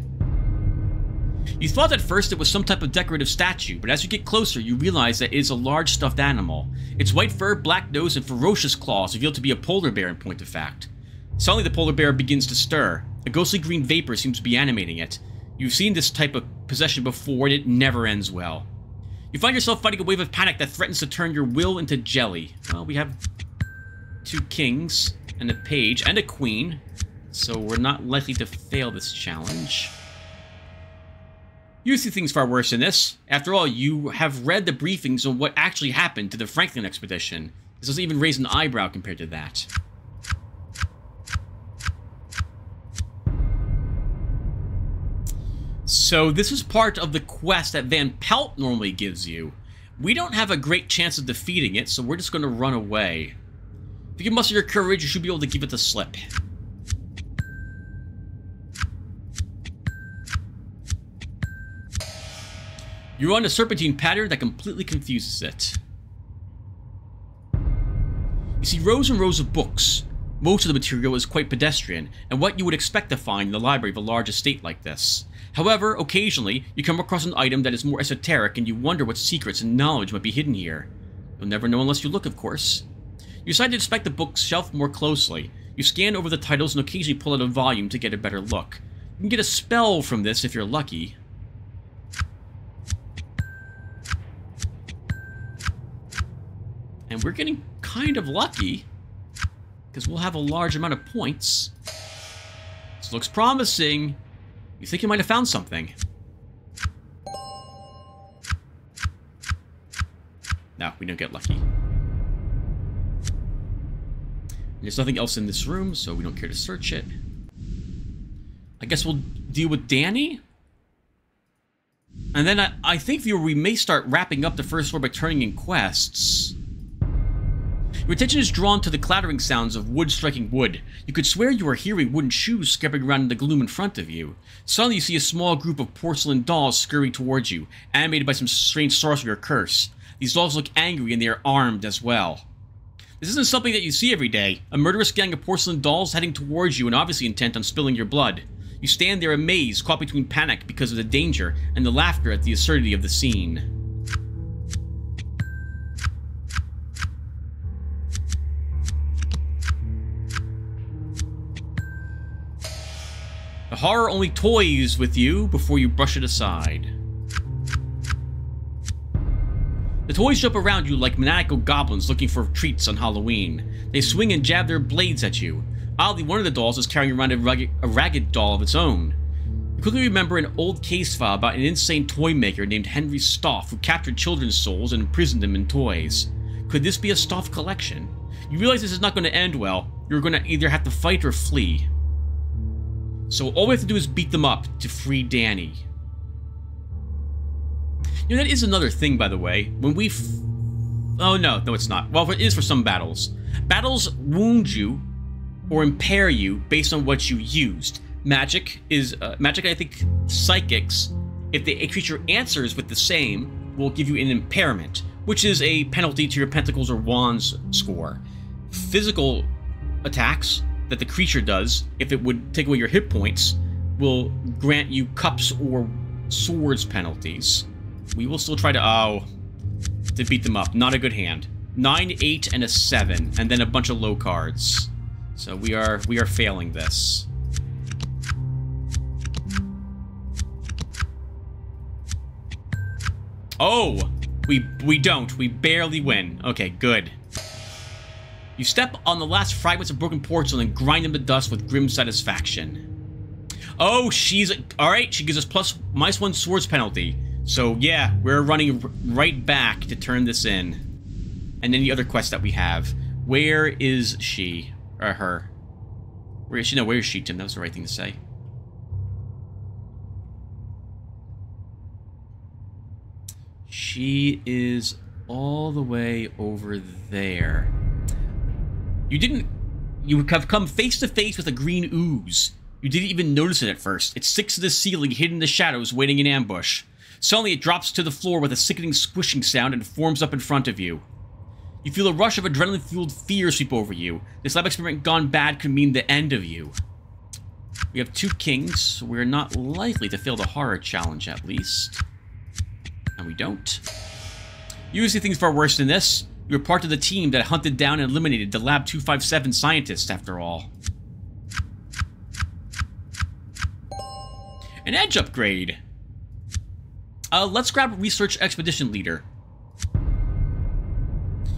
You thought at first it was some type of decorative statue, but as you get closer, you realize that it is a large stuffed animal. Its white fur, black nose, and ferocious claws reveal to be a polar bear in point of fact. Suddenly the polar bear begins to stir. A ghostly green vapor seems to be animating it. You've seen this type of possession before, and it never ends well. You find yourself fighting a wave of panic that threatens to turn your will into jelly. Well, we have 2 kings, and a page, and a queen, so we're not likely to fail this challenge. You see things far worse than this. After all, you have read the briefings on what actually happened to the Franklin expedition. This doesn't even raise an eyebrow compared to that. So this is part of the quest that Van Pelt normally gives you. We don't have a great chance of defeating it, so we're just going to run away. If you can muster your courage, you should be able to give it the slip. You run a serpentine pattern that completely confuses it. You see rows and rows of books. Most of the material is quite pedestrian, and what you would expect to find in the library of a large estate like this. However, occasionally, you come across an item that is more esoteric, and you wonder what secrets and knowledge might be hidden here. You'll never know unless you look, of course. You decide to inspect the bookshelf more closely. You scan over the titles and occasionally pull out a volume to get a better look. You can get a spell from this if you're lucky. And we're getting kind of lucky, because we'll have a large amount of points. This looks promising. You think you might have found something. No, we don't get lucky. There's nothing else in this room, so we don't care to search it. I guess we'll deal with Danny? And then I think, viewer, we may start wrapping up the first floor by turning in quests. Your attention is drawn to the clattering sounds of wood striking wood. You could swear you are hearing wooden shoes scraping around in the gloom in front of you. Suddenly you see a small group of porcelain dolls scurrying towards you, animated by some strange sorcery or curse. These dolls look angry and they are armed as well. This isn't something that you see every day. A murderous gang of porcelain dolls heading towards you and obviously intent on spilling your blood. You stand there amazed, caught between panic because of the danger and the laughter at the absurdity of the scene. The horror only toys with you before you brush it aside. The toys jump around you like maniacal goblins looking for treats on Halloween. They swing and jab their blades at you. Oddly, one of the dolls is carrying around a ragged doll of its own. You quickly remember an old case file about an insane toy maker named Henry Stoff who captured children's souls and imprisoned them in toys. Could this be a Stoff collection? You realize this is not going to end well. You're going to either have to fight or flee. So all we have to do is beat them up to free Danny. You know, that is another thing, by the way. When we oh, no, it's not. Well, it is for some battles. Battles wound you or impair you based on what you used. Magic, I think psychics, if a creature answers with the same, will give you an impairment, which is a penalty to your Pentacles or Wands score. Physical attacks that the creature does, if it would take away your hit points, will grant you cups or swords penalties. We will still try to beat them up. Not a good hand. 9, 8, and a 7, and then a bunch of low cards. So we are failing this. Oh, we don't. We barely win. Okay, good. You step on the last fragments of broken porcelain and grind them to dust with grim satisfaction. Oh, she's... Alright, she gives us +1 swords penalty. So, yeah, we're running right back to turn this in. And any other quests that we have. Where is she? Or her? Where is she? No, where is she, Tim? That was the right thing to say. She is all the way over there. You have come face to face with a green ooze. You didn't even notice it at first. It sticks to the ceiling, hidden in the shadows, waiting in ambush. Suddenly, it drops to the floor with a sickening squishing sound and forms up in front of you. You feel a rush of adrenaline-fueled fear sweep over you. This lab experiment gone bad could mean the end of you. We have 2 kings, so we're not likely to fail the horror challenge, at least. And we don't. Usually things far worse than this. You were part of the team that hunted down and eliminated the Lab 257 scientists, after all. An edge upgrade. Let's grab Research Expedition Leader.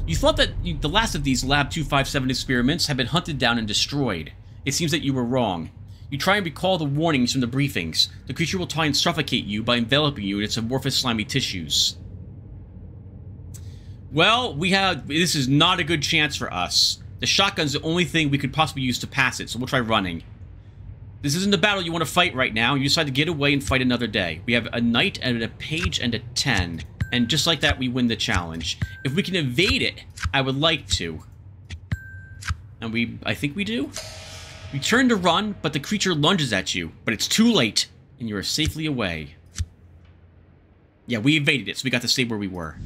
You thought that the last of these Lab 257 experiments had been hunted down and destroyed. It seems that you were wrong. You try and recall the warnings from the briefings. The creature will try and suffocate you by enveloping you in its amorphous slimy tissues. Well, this is not a good chance for us. The shotgun's the only thing we could possibly use to pass it, so we'll try running. This isn't the battle you want to fight right now. You decide to get away and fight another day. We have a knight and a page and a 10. And just like that, we win the challenge. If we can evade it, I would like to. And I think we do. You turn to run, but the creature lunges at you. But it's too late, and you are safely away. Yeah, we evaded it, so we got to stay where we were.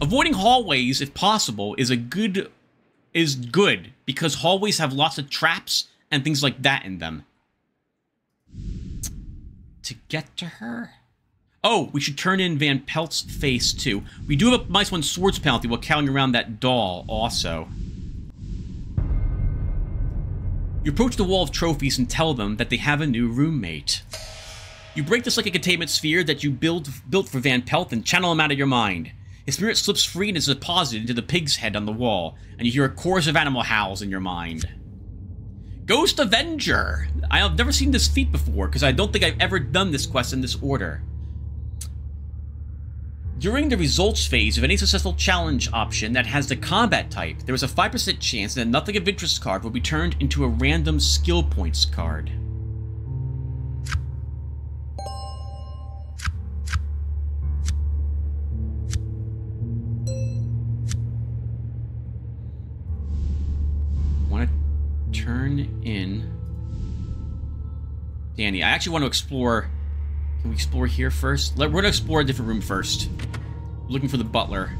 Avoiding hallways, if possible, is good, because hallways have lots of traps and things like that in them. To get to her? Oh, we should turn in Van Pelt's face, too. We do have a -1 swords penalty while carrying around that doll, also. You approach the wall of trophies and tell them that they have a new roommate. You break the psychic containment sphere that you built for Van Pelt and channel him out of your mind. His spirit slips free and is deposited into the pig's head on the wall, and you hear a chorus of animal howls in your mind. Ghost Avenger! I have never seen this feat before, because I don't think I've ever done this quest in this order. During the results phase of any successful challenge option that has the combat type, there is a 5% chance that a Nothing of Interest card will be turned into a random skill points card. Want to turn in Danny. I actually want to explore. Can we explore here first? We're going to explore a different room first. Looking for the butler.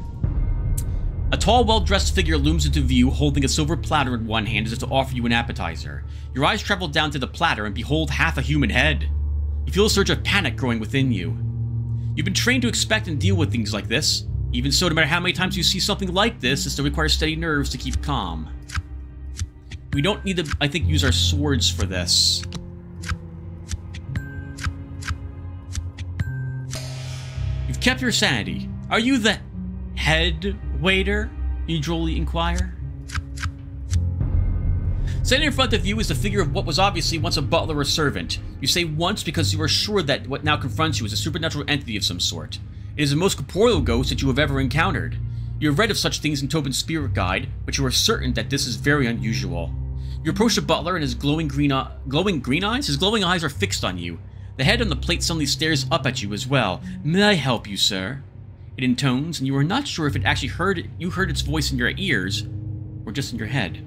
A tall, well-dressed figure looms into view, holding a silver platter in one hand as if to offer you an appetizer. Your eyes travel down to the platter and behold half a human head. You feel a surge of panic growing within you. You've been trained to expect and deal with things like this. Even so, no matter how many times you see something like this, it still requires steady nerves to keep calm. We don't need to, I think, use our swords for this. You've kept your sanity. Are you the head waiter? You drolly inquire. Standing in front of you is the figure of what was obviously once a butler or servant. You say once because you are sure that what now confronts you is a supernatural entity of some sort. It is the most corporeal ghost that you have ever encountered. You have read of such things in Tobin's Spirit Guide, but you are certain that this is very unusual. You approach the butler and his glowing green eyes? His glowing eyes are fixed on you. The head on the plate suddenly stares up at you as well. May I help you, sir? It intones, and you are not sure if it actually heard its voice in your ears, or just in your head.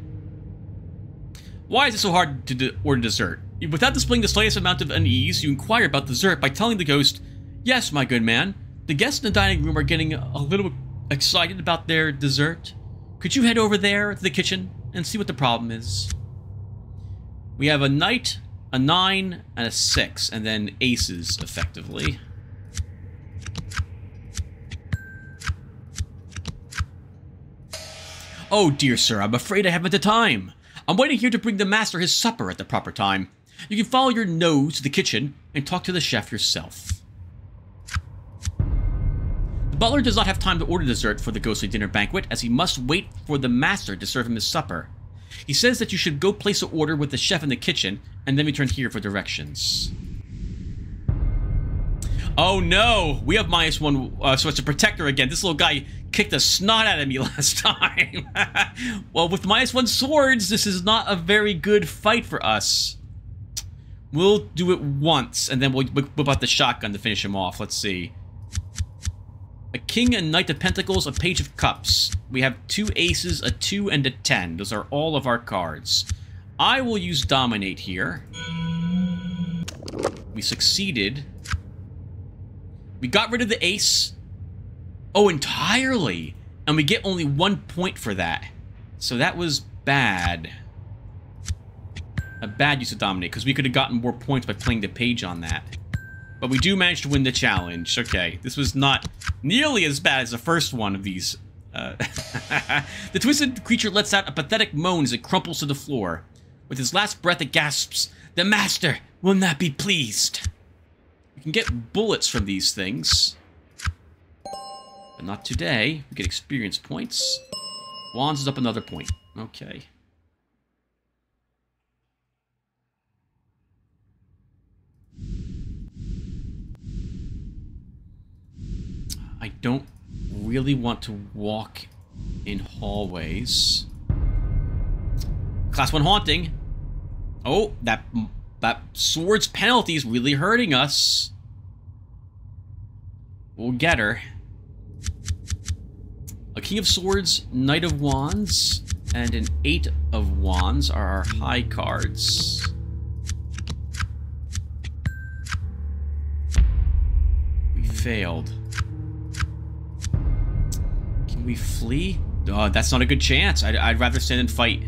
Why is it so hard to order dessert? Without displaying the slightest amount of unease, you inquire about dessert by telling the ghost, "Yes, my good man. The guests in the dining room are getting a little excited about their dessert. Could you head over there to the kitchen and see what the problem is?" We have a knight, a 9, and a 6, and then aces, effectively. Oh dear sir, I'm afraid I haven't the time. I'm waiting here to bring the master his supper at the proper time. You can follow your nose to the kitchen and talk to the chef yourself. The butler does not have time to order dessert for the ghostly dinner banquet, as he must wait for the master to serve him his supper. He says that you should go place an order with the chef in the kitchen, and then return here for directions. Oh no! We have -1, so it's a protector again. This little guy kicked the snot out of me last time. Well, with -1 swords, this is not a very good fight for us. We'll do it once, and then we'll whip out the shotgun to finish him off. Let's see. A king, a knight of pentacles, a page of cups. We have 2 aces, a 2, and a 10. Those are all of our cards. I will use dominate here. We succeeded. We got rid of the ace. Oh, entirely. And we get only 1 point for that. So that was bad. A bad use of dominate, because we could have gotten more points by playing the page on that. But we do manage to win the challenge. Okay, this was not nearly as bad as the first one of these. The twisted creature lets out a pathetic moan as it crumples to the floor. With his last breath, it gasps, "The master will not be pleased." We can get bullets from these things. But not today. We get experience points. Wands is up another point. Okay. I don't really want to walk in hallways. Class 1 haunting. Oh, that sword's penalty is really hurting us. We'll get her. A king of swords, knight of wands, and an 8 of wands are our high cards. We failed. Can we flee? Oh, that's not a good chance. I'd rather stand and fight.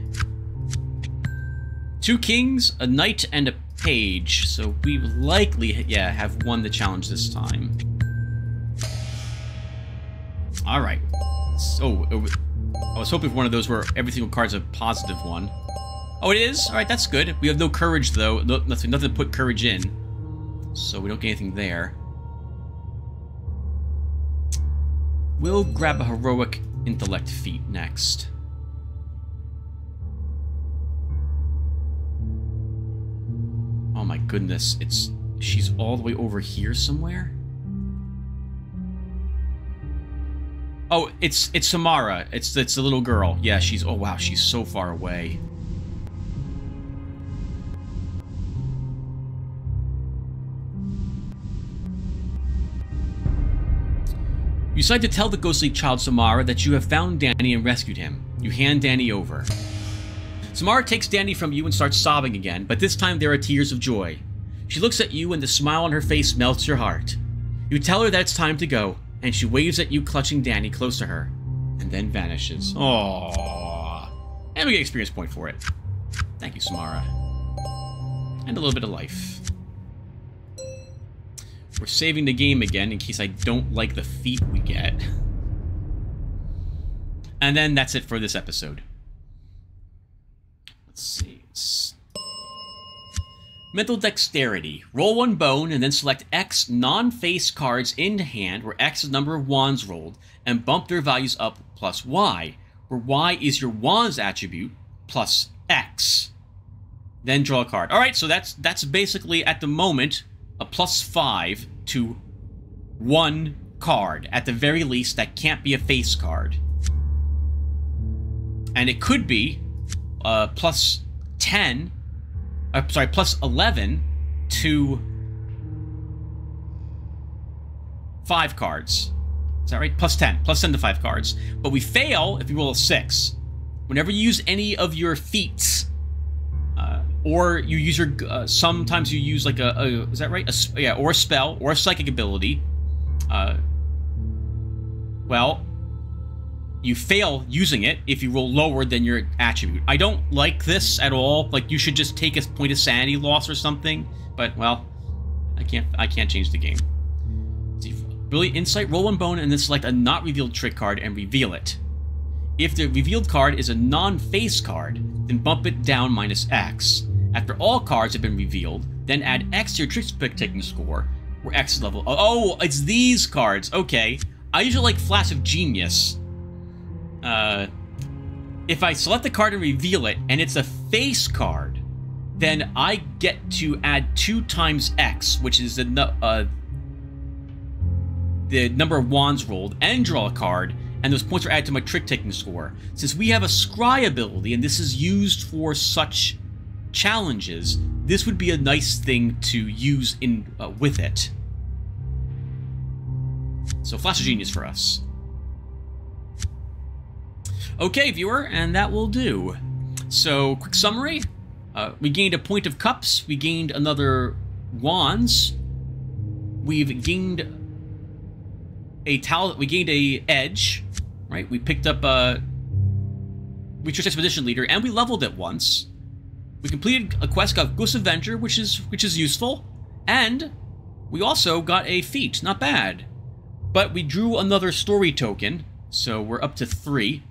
2 kings, a knight, and a page. So we likely, yeah, have won the challenge this time. Alright. So, I was hoping for one of those where every single card's a positive one. Oh, it is? Alright, that's good. We have no courage, though. Nothing to put courage in. So we don't get anything there. We'll grab a heroic intellect feat next. Oh my goodness, she's all the way over here somewhere? Oh, it's Samara. It's the little girl. Yeah, she's... Oh, wow, she's so far away. You decide to tell the ghostly child Samara that you have found Danny and rescued him. You hand Danny over. Samara takes Danny from you and starts sobbing again, but this time there are tears of joy. She looks at you and the smile on her face melts your heart. You tell her that it's time to go, and she waves at you, clutching Danny close to her, and then vanishes. Aww. And we get experience point for it. Thank you, Samara. And a little bit of life. We're saving the game again in case I don't like the feat we get. And then that's it for this episode. Let's see. Mental Dexterity. Roll 1 bone and then select X non-face cards in hand where X is the number of wands rolled and bump their values up plus Y, where Y is your wands attribute plus X. Then draw a card. Alright, so that's basically, at the moment, a plus 5 to 1 card. At the very least, that can't be a face card. And it could be plus 10... sorry, plus 11 to 5 cards. Is that right? Plus 10. Plus 10 to 5 cards. But we fail if you roll a 6. Whenever you use any of your feats, or you use your... sometimes you use like a... Is that right? Yeah, or a spell, or a psychic ability. Well, you fail using it if you roll lower than your attribute. I don't like this at all. Like, you should just take a point of sanity loss or something. But, well, I can't change the game. See, Brilliant Insight, roll 1 bone and then select a not revealed trick card and reveal it. If the revealed card is a non-face card, then bump it down minus X. After all cards have been revealed, then add X to your trick taking score, where X is level... Oh, it's these cards. Okay. I usually like Flash of Genius. If I select the card and reveal it, and it's a face card, then I get to add 2 times X, which is the number of wands rolled, and draw a card, and those points are added to my trick-taking score. Since we have a scry ability, and this is used for such challenges, this would be a nice thing to use in with it. So, Flash of Genius for us. Okay, viewer, and that will do. So, quick summary. We gained a point of cups. We gained another wands. We've gained a talent. We gained a edge, right? We picked up a Research Expedition Leader, and we leveled it once. We completed a quest called Ghost Avenger, which is useful, and we also got a feat. Not bad. But we drew another story token, so we're up to 3.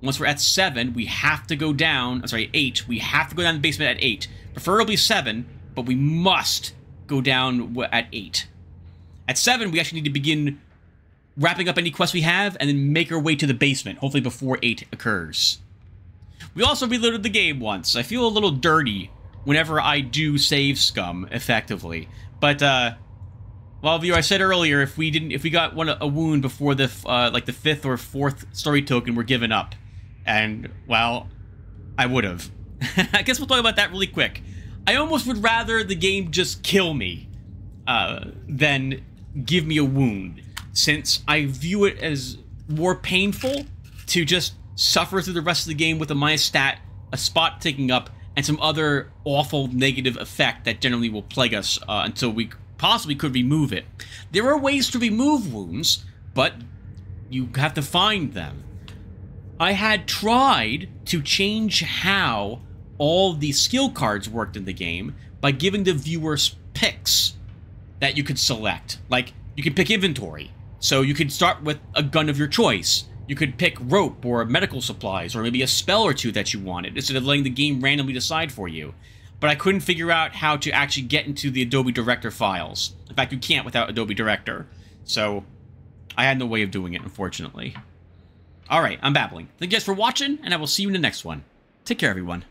Once we're at 7, we have to go down... I'm sorry, 8. We have to go down the basement at 8. Preferably 7, but we must go down at 8. At 7, we actually need to begin wrapping up any quests we have, and then make our way to the basement, hopefully before 8 occurs. We also reloaded the game once. I feel a little dirty whenever I do save scum, effectively. But, well, viewer, I said earlier, if we got a wound before the, like the 5th or 4th story token, we're giving up. And, well, I would have. I guess we'll talk about that really quick. I almost would rather the game just kill me than give me a wound, since I view it as more painful to just suffer through the rest of the game with a minus stat, a spot taking up, and some other awful negative effect that generally will plague us until we possibly could remove it. There are ways to remove wounds, but you have to find them. I had tried to change how all the skill cards worked in the game by giving the viewers picks that you could select. Like, you could pick inventory, so you could start with a gun of your choice. You could pick rope or medical supplies or maybe a spell or 2 that you wanted, instead of letting the game randomly decide for you. But I couldn't figure out how to actually get into the Adobe Director files. In fact, you can't without Adobe Director. So, I had no way of doing it, unfortunately. Alright, I'm babbling. Thank you guys for watching, and I will see you in the next one. Take care, everyone.